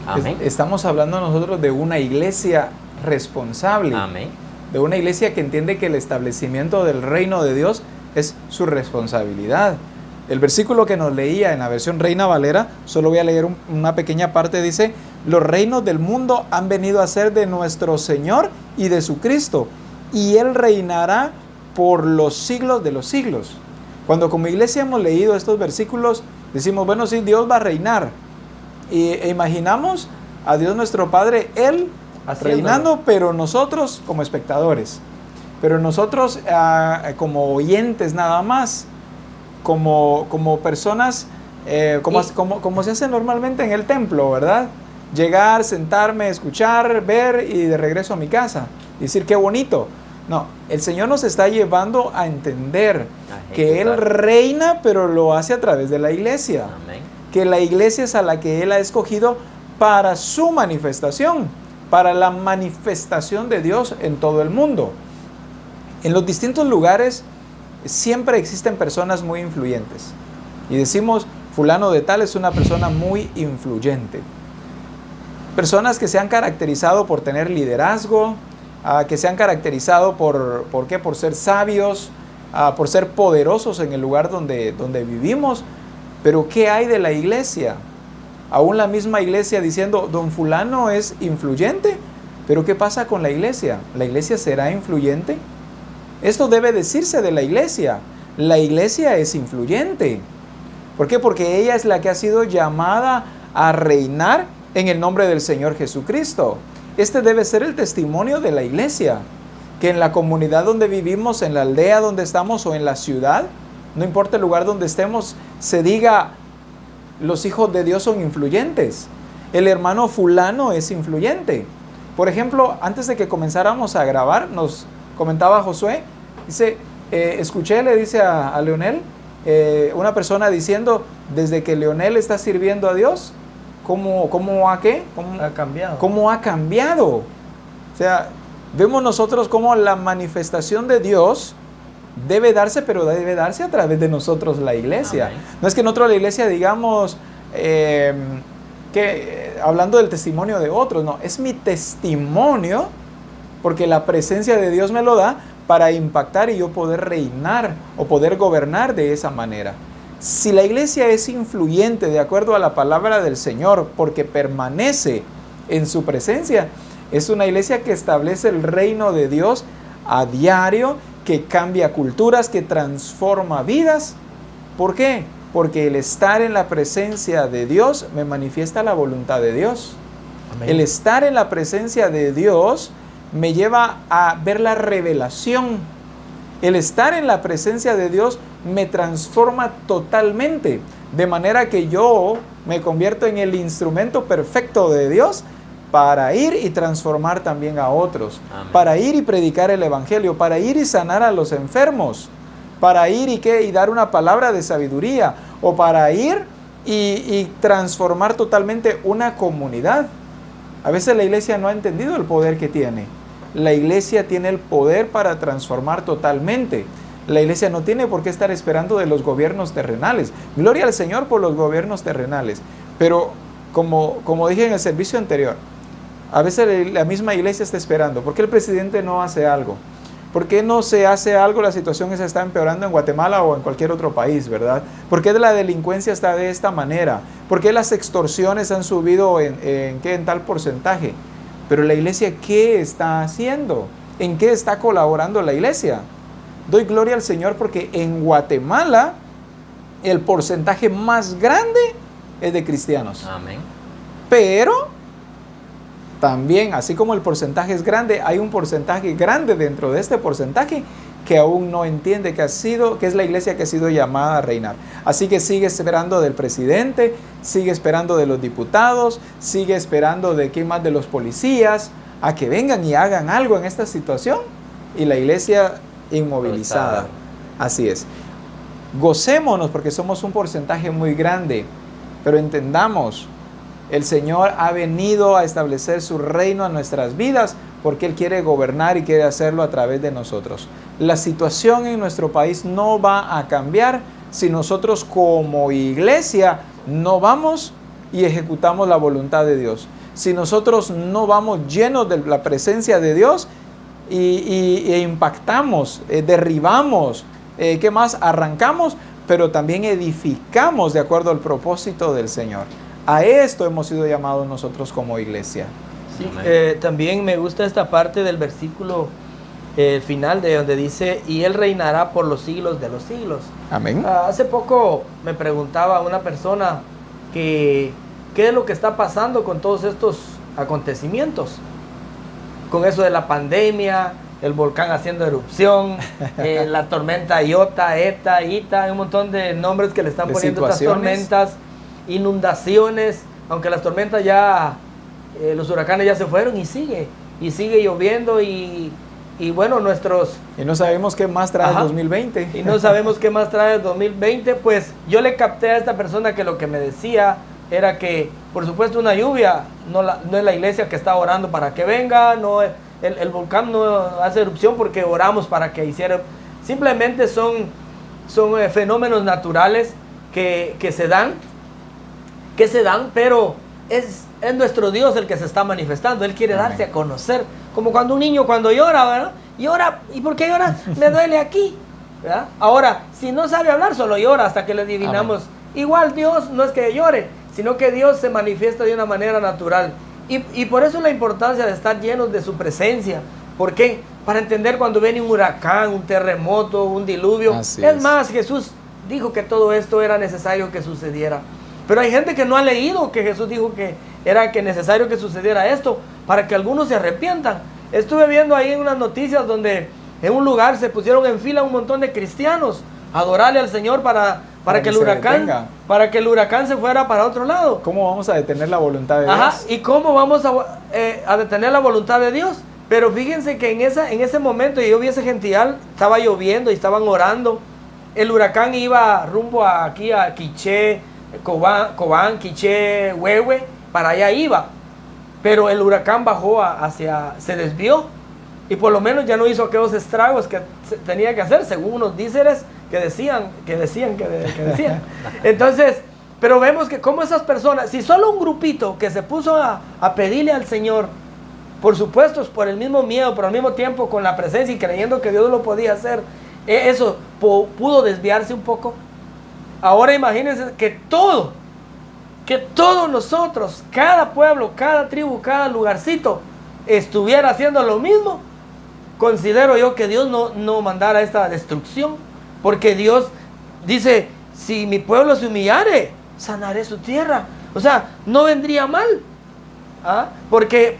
S2: Amén.
S1: Estamos hablando nosotros de una iglesia responsable.
S2: Amén.
S1: De una iglesia que entiende que el establecimiento del reino de Dios es su responsabilidad. El versículo que nos leía en la versión Reina Valera, solo voy a leer una pequeña parte, dice: los reinos del mundo han venido a ser de nuestro Señor y de su Cristo, y Él reinará por los siglos de los siglos. Cuando como iglesia hemos leído estos versículos, decimos: bueno, sí, Dios va a reinar. E imaginamos a Dios nuestro Padre, Él reinando, pero nosotros como espectadores. Pero nosotros como oyentes nada más, como personas, como se hace normalmente en el templo, ¿verdad? Llegar, sentarme, escuchar, ver y de regreso a mi casa. Decir: qué bonito. No, el Señor nos está llevando a entender que Él reina, pero lo hace a través de la iglesia.
S2: Amén.
S1: Que la iglesia es a la que Él ha escogido para su manifestación, para la manifestación de Dios en todo el mundo. En los distintos lugares siempre existen personas muy influyentes. Y decimos: fulano de tal es una persona muy influyente. Personas que se han caracterizado por tener liderazgo, que se han caracterizado por ser sabios, por ser poderosos en el lugar donde vivimos. Pero ¿qué hay de la iglesia? Aún la misma iglesia diciendo: don fulano es influyente. Pero ¿qué pasa con la iglesia? ¿La iglesia será influyente? Esto debe decirse de la iglesia. La iglesia es influyente. ¿Por qué? Porque ella es la que ha sido llamada a reinar en el nombre del Señor Jesucristo. Este debe ser el testimonio de la iglesia, que en la comunidad donde vivimos, en la aldea donde estamos o en la ciudad, no importa el lugar donde estemos, se diga, los hijos de Dios son influyentes. El hermano fulano es influyente. Por ejemplo, antes de que comenzáramos a grabar, nos comentaba Josué, dice, escuché, le dice a Leonel, una persona diciendo, desde que Leonel está sirviendo a Dios, ¿cómo
S3: Ha cambiado.
S1: ¿Cómo ha cambiado? O sea, vemos nosotros cómo la manifestación de Dios debe darse, pero debe darse a través de nosotros, la iglesia.
S2: Amén.
S1: No es que nosotros la iglesia digamos, hablando del testimonio de otros, no, es mi testimonio, porque la presencia de Dios me lo da para impactar y yo poder reinar o poder gobernar de esa manera. Si la iglesia es influyente de acuerdo a la palabra del Señor, porque permanece en su presencia, es una iglesia que establece el reino de Dios a diario, que cambia culturas, que transforma vidas. ¿Por qué? Porque el estar en la presencia de Dios me manifiesta la voluntad de Dios.
S3: Amén.
S1: El estar en la presencia de Dios me lleva a ver la revelación. El estar en la presencia de Dios me transforma totalmente, de manera que yo me convierto en el instrumento perfecto de Dios para ir y transformar también a otros,
S2: Amén.
S1: para ir y predicar el evangelio, para ir y sanar a los enfermos, para ir y dar una palabra de sabiduría, o para ir y transformar totalmente una comunidad. A veces la iglesia no ha entendido el poder que tiene. La iglesia tiene el poder para transformar totalmente. La iglesia no tiene por qué estar esperando de los gobiernos terrenales. Gloria al Señor por los gobiernos terrenales. Pero como dije en el servicio anterior, a veces la misma iglesia está esperando. ¿Por qué el presidente no hace algo? ¿Por qué no se hace algo? La situación se está empeorando en Guatemala o en cualquier otro país, ¿verdad? ¿Por qué la delincuencia está de esta manera? ¿Por qué las extorsiones han subido en tal porcentaje? Pero la iglesia, ¿qué está haciendo? ¿En qué está colaborando la iglesia? Doy gloria al Señor porque en Guatemala el porcentaje más grande es de cristianos.
S2: Amén.
S1: Pero también, así como el porcentaje es grande, hay un porcentaje grande dentro de este porcentaje que aún no entiende que es la iglesia que ha sido llamada a reinar. Así que sigue esperando del presidente, sigue esperando de los diputados, sigue esperando de qué más, de los policías, a que vengan y hagan algo en esta situación, y la iglesia inmovilizada. Así es. Gocémonos porque somos un porcentaje muy grande, pero entendamos, el Señor ha venido a establecer su reino en nuestras vidas porque Él quiere gobernar y quiere hacerlo a través de nosotros. La situación en nuestro país no va a cambiar si nosotros como iglesia no vamos y ejecutamos la voluntad de Dios. Si nosotros no vamos llenos de la presencia de Dios e impactamos, derribamos, ¿qué más? Arrancamos, pero también edificamos de acuerdo al propósito del Señor. A esto hemos sido llamados nosotros como iglesia.
S3: Sí,
S2: Amén.
S3: también me gusta esta parte del versículo final de donde dice, y Él reinará por los siglos de los siglos.
S1: Amén.
S3: Hace poco me preguntaba una persona que qué es lo que está pasando con todos estos acontecimientos, con eso de la pandemia, el volcán haciendo erupción, la tormenta Iota, Eta, Ita, un montón de nombres que le están
S1: De
S3: poniendo estas
S1: situaciones.
S3: tormentas, inundaciones, aunque las tormentas ya, los huracanes ya se fueron y sigue lloviendo y bueno,
S1: Y no sabemos qué más trae el
S3: Ajá.
S1: 2020.
S3: y no sabemos qué más trae el 2020, pues yo le capté a esta persona que lo que me decía era que, por supuesto, una lluvia no es la iglesia que está orando para que venga, no el volcán no hace erupción porque oramos para que hiciera, simplemente son fenómenos naturales que se dan, pero es nuestro Dios el que se está manifestando. Él quiere darse a conocer, como cuando un niño cuando llora, ¿verdad? Llora, ¿y por qué llora? Me duele aquí, ¿verdad? Ahora, si no sabe hablar, solo llora hasta que le adivinamos.
S1: Amén.
S3: Igual Dios no es que llore, sino que Dios se manifiesta de una manera natural. Y por eso la importancia de estar llenos de su presencia. ¿Por qué? Para entender cuando viene un huracán, un terremoto, un diluvio.
S1: Así
S3: Es
S1: es.
S3: más, Jesús dijo que todo esto era necesario que sucediera. Pero hay gente que no ha leído que Jesús dijo que era necesario que sucediera esto para que algunos se arrepientan. Estuve viendo ahí en unas noticias donde en un lugar se pusieron en fila un montón de cristianos a adorarle al Señor para que el huracán se fuera para otro lado.
S1: ¿Cómo vamos a detener la voluntad de Dios?
S3: Ajá, ¿y cómo vamos a detener la voluntad de Dios? Pero fíjense que en ese momento yo vi ese gential, estaba lloviendo y estaban orando. El huracán iba rumbo aquí a Quiché, Cobán, Quiché, Huehue, para allá iba. Pero el huracán bajó se desvió y por lo menos ya no hizo aquellos estragos que tenía que hacer, según unos díceres que decían. Entonces, pero vemos que como esas personas, si solo un grupito que se puso a pedirle al Señor, por supuesto, por el mismo miedo, pero al mismo tiempo con la presencia y creyendo que Dios lo podía hacer, eso pudo desviarse un poco. Ahora imagínense que todos nosotros, cada pueblo, cada tribu, cada lugarcito, estuviera haciendo lo mismo. Considero yo que Dios no mandara esta destrucción, porque Dios dice, si mi pueblo se humillare, sanaré su tierra. O sea, no vendría mal. ¿Ah? ¿Por qué?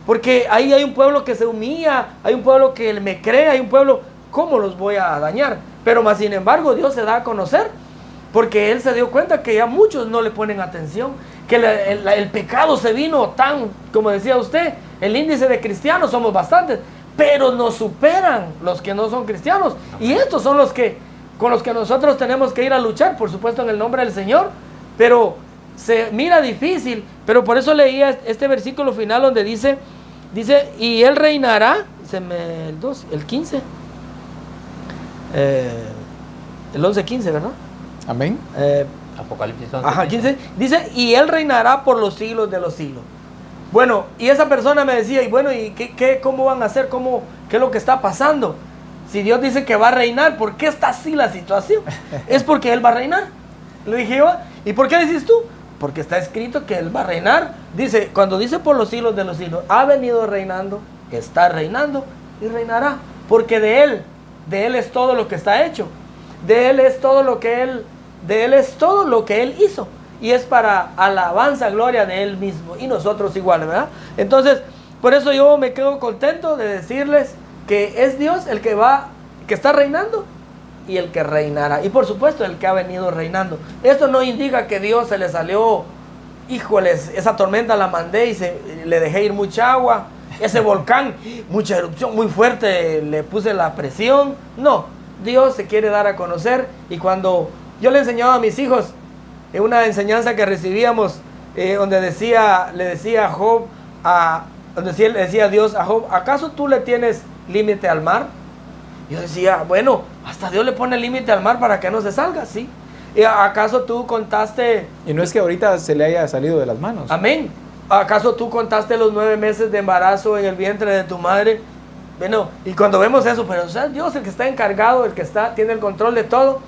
S3: Porque ahí hay un pueblo que se humilla, hay un pueblo que me cree, hay un pueblo, ¿cómo los voy a dañar? Pero más sin embargo Dios se da a conocer, porque Él se dio cuenta que ya muchos no le ponen atención, que el pecado se vino tan, como decía usted, el índice de cristianos somos bastantes, pero nos superan los que no son cristianos, y estos son con los que nosotros tenemos que ir a luchar, por supuesto en el nombre del Señor, pero se mira difícil. Pero por eso leía este versículo final donde dice, y Él reinará, el 15, el 11-15, ¿verdad?
S1: Amén.
S2: Apocalipsis 11.
S3: Ajá, 15, dice, y Él reinará por los siglos de los siglos. Bueno, y esa persona me decía, y bueno, ¿y cómo van a hacer? ¿Qué es lo que está pasando? Si Dios dice que va a reinar, ¿por qué está así la situación? Es porque Él va a reinar. Le dije yo, ¿y por qué decís tú? Porque está escrito que Él va a reinar. Dice, cuando dice por los siglos de los siglos, ha venido reinando, está reinando y reinará. Porque de Él es todo lo que está hecho. De Él es todo lo que Él hizo. Y es para alabanza, gloria de Él mismo. Y nosotros igual, ¿verdad? Entonces, por eso yo me quedo contento de decirles que es Dios el que está reinando y el que reinará. Y por supuesto el que ha venido reinando. Esto no indica que Dios se le salió, híjoles, esa tormenta la mandé y le dejé ir mucha agua. Ese volcán, mucha erupción muy fuerte, le puse la presión. No, Dios se quiere dar a conocer. Y cuando yo le enseñaba a mis hijos, en una enseñanza que recibíamos, donde le decía a Job, le decía Dios a Job, ¿acaso tú le tienes límite al mar? Yo decía, bueno, hasta Dios le pone límite al mar para que no se salga, ¿sí? ¿Y acaso tú contaste?
S1: Y no es que ahorita se le haya salido de las manos.
S3: Amén. ¿Acaso tú contaste los 9 meses de embarazo en el vientre de tu madre? Bueno, y cuando vemos eso, pero o sea, Dios el que está encargado, tiene el control de todo.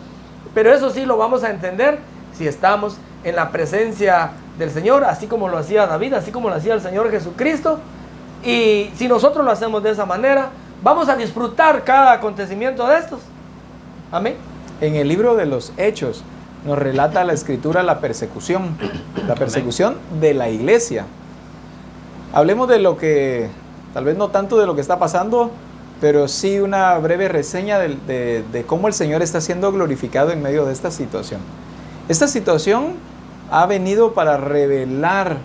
S3: Pero eso sí lo vamos a entender si estamos en la presencia del Señor, así como lo hacía David, así como lo hacía el Señor Jesucristo. Y si nosotros lo hacemos de esa manera, vamos a disfrutar cada acontecimiento de estos. Amén.
S1: En el libro de los Hechos nos relata la Escritura la persecución de la iglesia. Hablemos de lo que, tal vez no tanto de lo que está pasando, pero sí una breve reseña de cómo el Señor está siendo glorificado en medio de esta situación. Esta situación ha venido para revelar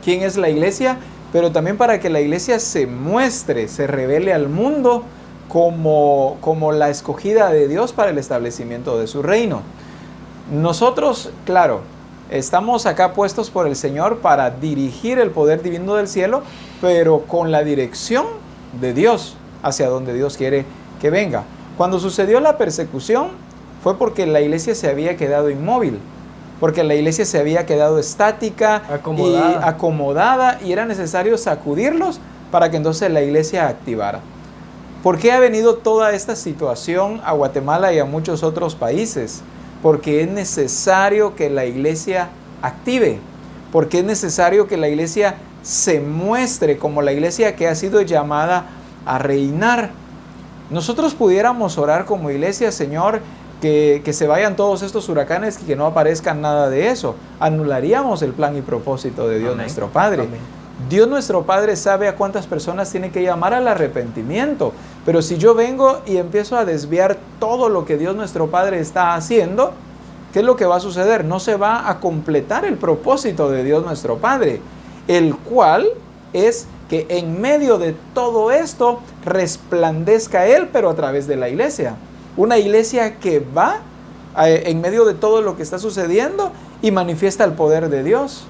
S1: quién es la iglesia, pero también para que la iglesia se muestre, se revele al mundo como la escogida de Dios para el establecimiento de su reino. Nosotros, claro, estamos acá puestos por el Señor para dirigir el poder divino del cielo, pero con la dirección de Dios, hacia donde Dios quiere que venga. Cuando sucedió la persecución, fue porque la iglesia se había quedado inmóvil, porque la iglesia se había quedado estática y acomodada, y era necesario sacudirlos para que entonces la iglesia activara. ¿Por qué ha venido toda esta situación a Guatemala y a muchos otros países? Porque es necesario que la iglesia active, porque es necesario que la iglesia se muestre como la iglesia que ha sido llamada a reinar. Nosotros pudiéramos orar como iglesia, Señor, que se vayan todos estos huracanes y que no aparezca nada de eso. Anularíamos el plan y propósito de Dios nuestro Padre.
S3: Amén.
S1: Dios nuestro Padre sabe a cuántas personas tiene que llamar al arrepentimiento. Pero si yo vengo y empiezo a desviar todo lo que Dios nuestro Padre está haciendo, ¿qué es lo que va a suceder? No se va a completar el propósito de Dios nuestro Padre, el cual es que en medio de todo esto resplandezca Él, pero a través de la iglesia. Una iglesia que va en medio de todo lo que está sucediendo y manifiesta el poder de Dios.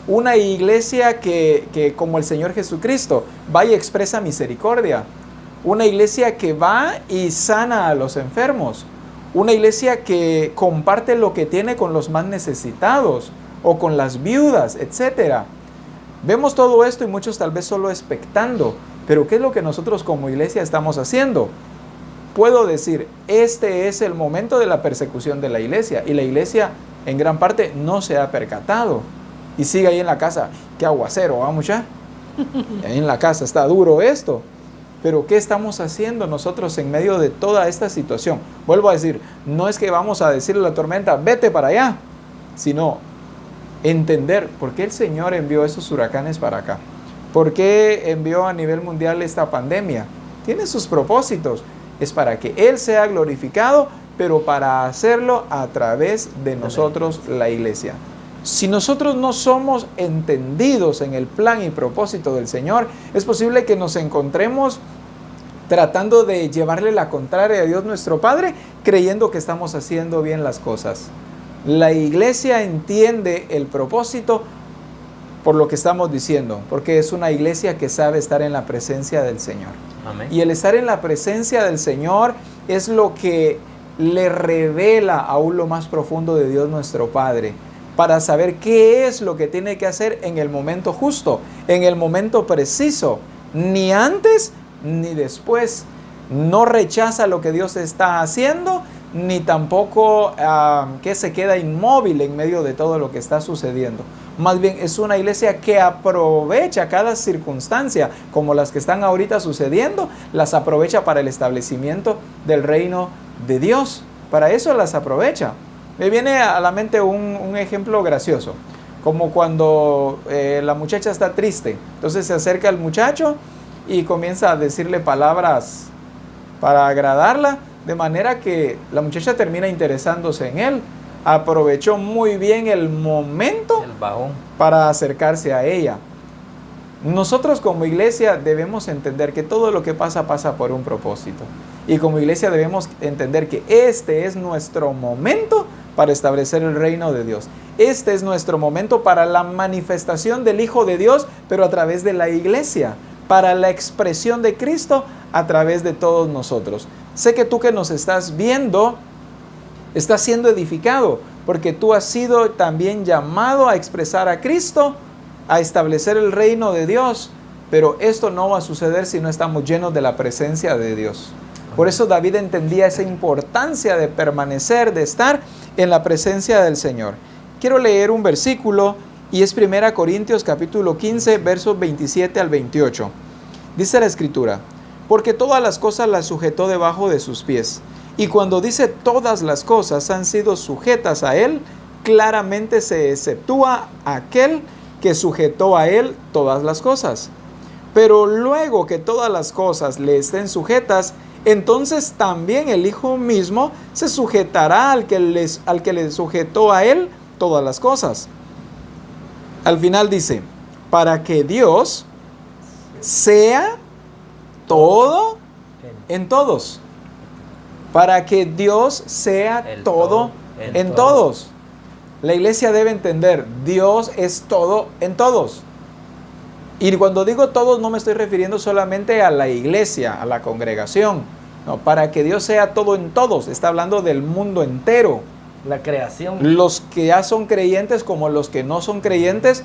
S1: Una iglesia que como el Señor Jesucristo va y expresa misericordia. Una iglesia que va y sana a los enfermos. Una iglesia que comparte lo que tiene con los más necesitados o con las viudas, etc. Vemos todo esto y muchos tal vez solo expectando. Pero ¿qué es lo que nosotros como iglesia estamos haciendo? Puedo decir, este es el momento de la persecución de la iglesia. Y la iglesia en gran parte no se ha percatado. Y sigue ahí en la casa, qué aguacero, vamos ya. Ahí en la casa está duro esto. Pero ¿qué estamos haciendo nosotros en medio de toda esta situación? Vuelvo a decir, no es que vamos a decirle a la tormenta, vete para allá, sino entender por qué el Señor envió esos huracanes para acá. ¿Por qué envió a nivel mundial esta pandemia? Tiene sus propósitos. Es para que Él sea glorificado, pero para hacerlo a través de nosotros, la iglesia. Si nosotros no somos entendidos en el plan y propósito del Señor, es posible que nos encontremos tratando de llevarle la contraria a Dios nuestro Padre, creyendo que estamos haciendo bien las cosas. La iglesia entiende el propósito por lo que estamos diciendo, porque es una iglesia que sabe estar en la presencia del Señor.
S2: Amén.
S1: Y el estar en la presencia del Señor es lo que le revela aún lo más profundo de Dios nuestro Padre, para saber qué es lo que tiene que hacer en el momento justo, en el momento preciso, ni antes ni después. No rechaza lo que Dios está haciendo, ni tampoco que se queda inmóvil en medio de todo lo que está sucediendo. Más bien es una iglesia que aprovecha cada circunstancia, como las que están ahorita sucediendo, las aprovecha para el establecimiento del reino de Dios. Para eso las aprovecha. Me viene a la mente un ejemplo gracioso, como cuando la muchacha está triste, entonces se acerca al muchacho y comienza a decirle palabras para agradarla, de manera que la muchacha termina interesándose en él. Aprovechó muy bien el momento
S2: El bajón.
S1: para acercarse a ella. Nosotros como iglesia debemos entender que todo lo que pasa por un propósito. Y como iglesia debemos entender que este es nuestro momento para establecer el reino de Dios. Este es nuestro momento para la manifestación del Hijo de Dios, pero a través de la iglesia, para la expresión de Cristo a través de todos nosotros. Sé que tú que nos estás viendo, estás siendo edificado, porque tú has sido también llamado a expresar a Cristo, a establecer el reino de Dios, pero esto no va a suceder si no estamos llenos de la presencia de Dios. Por eso David entendía esa importancia de permanecer, de estar en la presencia del Señor. Quiero leer un versículo y es 1 Corintios capítulo 15, versos 27 al 28. Dice la Escritura, porque todas las cosas las sujetó debajo de sus pies. Y cuando dice todas las cosas han sido sujetas a Él, claramente se exceptúa aquel que sujetó a Él todas las cosas. Pero luego que todas las cosas le estén sujetas, entonces también el Hijo mismo se sujetará al que le sujetó a Él todas las cosas. Al final dice, para que Dios sea todo en todos. Para que Dios sea todo en todos. La iglesia debe entender, Dios es todo en todos. Y cuando digo todos no me estoy refiriendo solamente a la iglesia, a la congregación. No, para que Dios sea todo en todos, está hablando del mundo entero.
S3: La creación.
S1: Los que ya son creyentes como los que no son creyentes,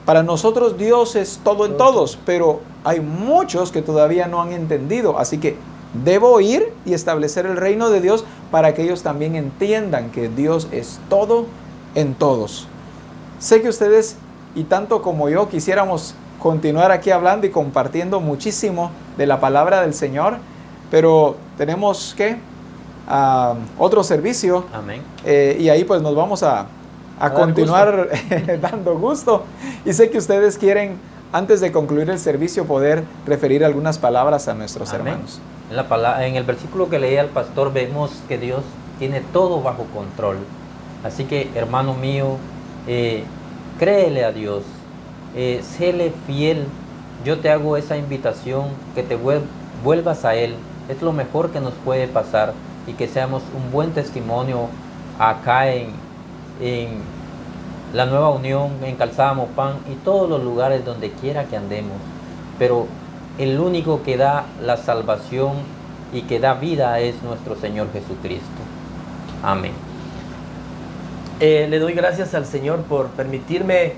S1: para nosotros Dios es todo en todos, pero hay muchos que todavía no han entendido, así que debo ir y establecer el reino de Dios para que ellos también entiendan que Dios es todo en todos. Sé que ustedes, y tanto como yo, quisiéramos continuar aquí hablando y compartiendo muchísimo de la palabra del Señor, pero tenemos que otro servicio.
S2: Amén.
S1: Y ahí pues nos vamos a continuar dando gusto. Y sé que ustedes quieren, antes de concluir el servicio, poder referir algunas palabras a nuestros
S2: Amén.
S1: hermanos.
S2: En el versículo que leía el pastor vemos que Dios tiene todo bajo control. Así que, hermano mío, créele a Dios, séle fiel. Yo te hago esa invitación, que te vuelvas a Él. Es lo mejor que nos puede pasar, y que seamos un buen testimonio acá en la Nueva Unión, en Calzada Mopán y todos los lugares donde quiera que andemos. Pero el único que da la salvación y que da vida es nuestro Señor Jesucristo. Amén.
S3: Le doy gracias al Señor por permitirme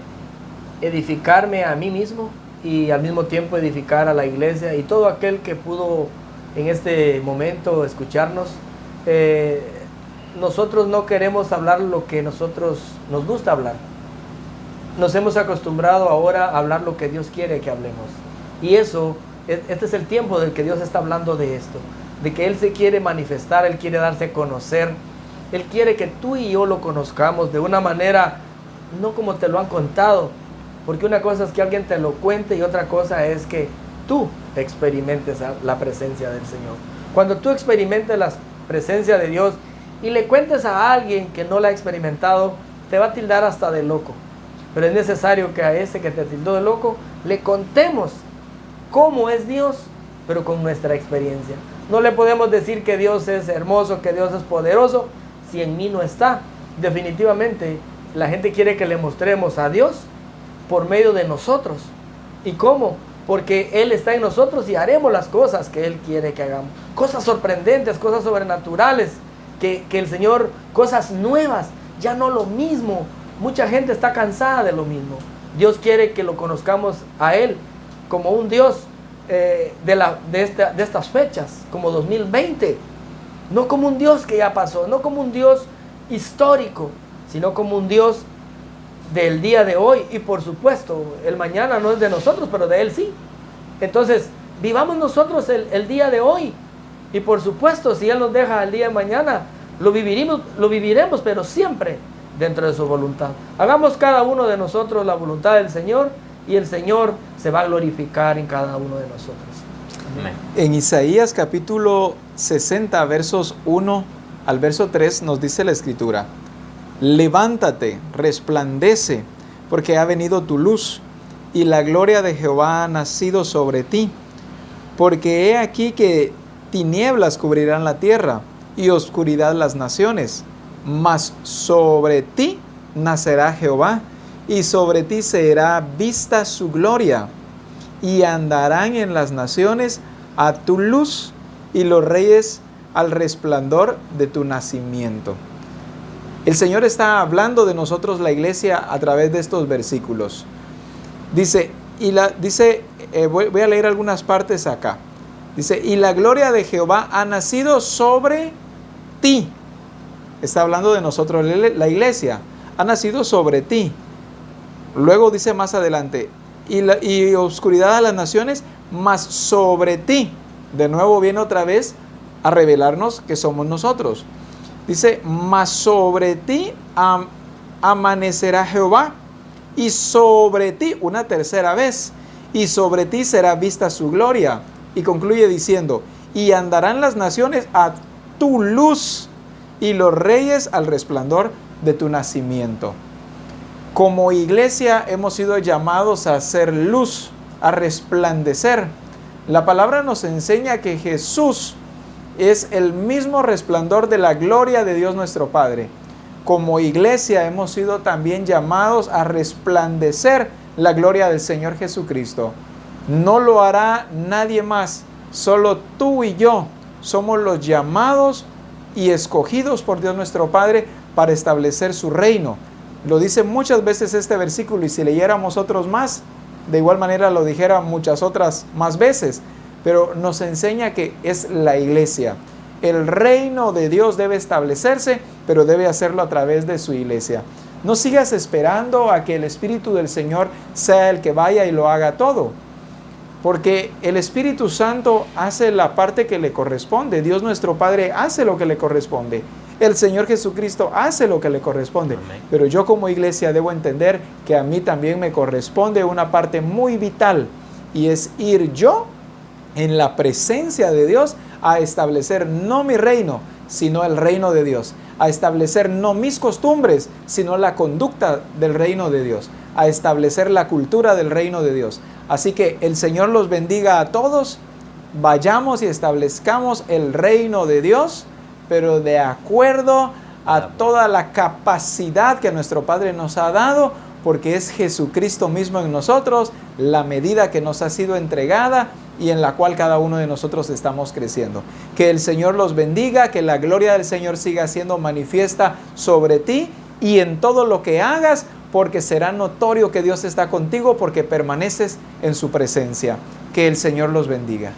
S3: edificarme a mí mismo y al mismo tiempo edificar a la iglesia y todo aquel que pudo en este momento escucharnos. Nosotros no queremos hablar lo que nosotros nos gusta hablar. Nos hemos acostumbrado ahora a hablar lo que Dios quiere que hablemos. Y este es el tiempo del que Dios está hablando de esto, de que Él se quiere manifestar, Él quiere darse a conocer. Él quiere que tú y yo lo conozcamos de una manera, no como te lo han contado, porque una cosa es que alguien te lo cuente y otra cosa es que tú experimentes la presencia del Señor. Cuando tú experimentes la presencia de Dios y le cuentes a alguien que no la ha experimentado, te va a tildar hasta de loco. Pero es necesario que a ese que te tildó de loco le contemos cómo es Dios, pero con nuestra experiencia. No le podemos decir que Dios es hermoso, que Dios es poderoso, si en mí no está. Definitivamente la gente quiere que le mostremos a Dios por medio de nosotros. ¿Y cómo? Porque Él está en nosotros y haremos las cosas que Él quiere que hagamos. Cosas sorprendentes, cosas sobrenaturales, que el Señor, cosas nuevas, ya no lo mismo. Mucha gente está cansada de lo mismo. Dios quiere que lo conozcamos a Él como un Dios de estas fechas, como 2020. No como un Dios que ya pasó, no como un Dios histórico, sino como un Dios del día de hoy. Y por supuesto, el mañana no es de nosotros, pero de Él sí. Entonces, vivamos nosotros el día de hoy. Y por supuesto, si Él nos deja el día de mañana, lo viviremos, pero siempre dentro de su voluntad. Hagamos cada uno de nosotros la voluntad del Señor y el Señor se va a glorificar en cada uno de nosotros.
S2: Amén.
S1: En Isaías capítulo 60, versos 1 al verso 3 nos dice la Escritura: levántate, resplandece, porque ha venido tu luz, y la gloria de Jehová ha nacido sobre ti. Porque he aquí que tinieblas cubrirán la tierra, y oscuridad las naciones, mas sobre ti nacerá Jehová, y sobre ti será vista su gloria. Y andarán en las naciones a tu luz, y los reyes al resplandor de tu nacimiento. El Señor está hablando de nosotros, la iglesia, a través de estos versículos. Dice, voy a leer algunas partes acá. Dice, y la gloria de Jehová ha nacido sobre ti. Está hablando de nosotros, la iglesia. Ha nacido sobre ti. Luego dice más adelante, y oscuridad a las naciones, mas sobre ti. De nuevo viene otra vez a revelarnos que somos nosotros. Dice, mas sobre ti amanecerá Jehová, y sobre ti, una tercera vez, y sobre ti será vista su gloria. Y concluye diciendo, y andarán las naciones a tu luz, y los reyes al resplandor de tu nacimiento. Como iglesia hemos sido llamados a hacer luz, a resplandecer. La palabra nos enseña que Jesús es el mismo resplandor de la gloria de Dios nuestro Padre. Como iglesia hemos sido también llamados a resplandecer la gloria del Señor Jesucristo. No lo hará nadie más, solo tú y yo somos los llamados y escogidos por Dios nuestro Padre para establecer su reino. Lo dice muchas veces este versículo, y si leyéramos otros más, de igual manera lo dijera muchas otras más veces, pero nos enseña que es la iglesia. El reino de Dios debe establecerse, pero debe hacerlo a través de su iglesia. No sigas esperando a que el Espíritu del Señor sea el que vaya y lo haga todo. porque el Espíritu Santo hace la parte que le corresponde. Dios nuestro Padre hace lo que le corresponde. El Señor Jesucristo hace lo que le corresponde.
S2: Amén.
S1: Pero yo como iglesia debo entender que a mí también me corresponde una parte muy vital, y es ir yo en la presencia de Dios a establecer no mi reino, sino el reino de Dios. A establecer no mis costumbres, sino la conducta del reino de Dios. A establecer la cultura del reino de Dios. Así que el Señor los bendiga a todos. Vayamos y establezcamos el reino de Dios, pero de acuerdo a toda la capacidad que nuestro Padre nos ha dado, porque es Jesucristo mismo en nosotros, la medida que nos ha sido entregada y en la cual cada uno de nosotros estamos creciendo. Que el Señor los bendiga, que la gloria del Señor siga siendo manifiesta sobre ti y en todo lo que hagas, porque será notorio que Dios está contigo porque permaneces en su presencia. Que el Señor los bendiga.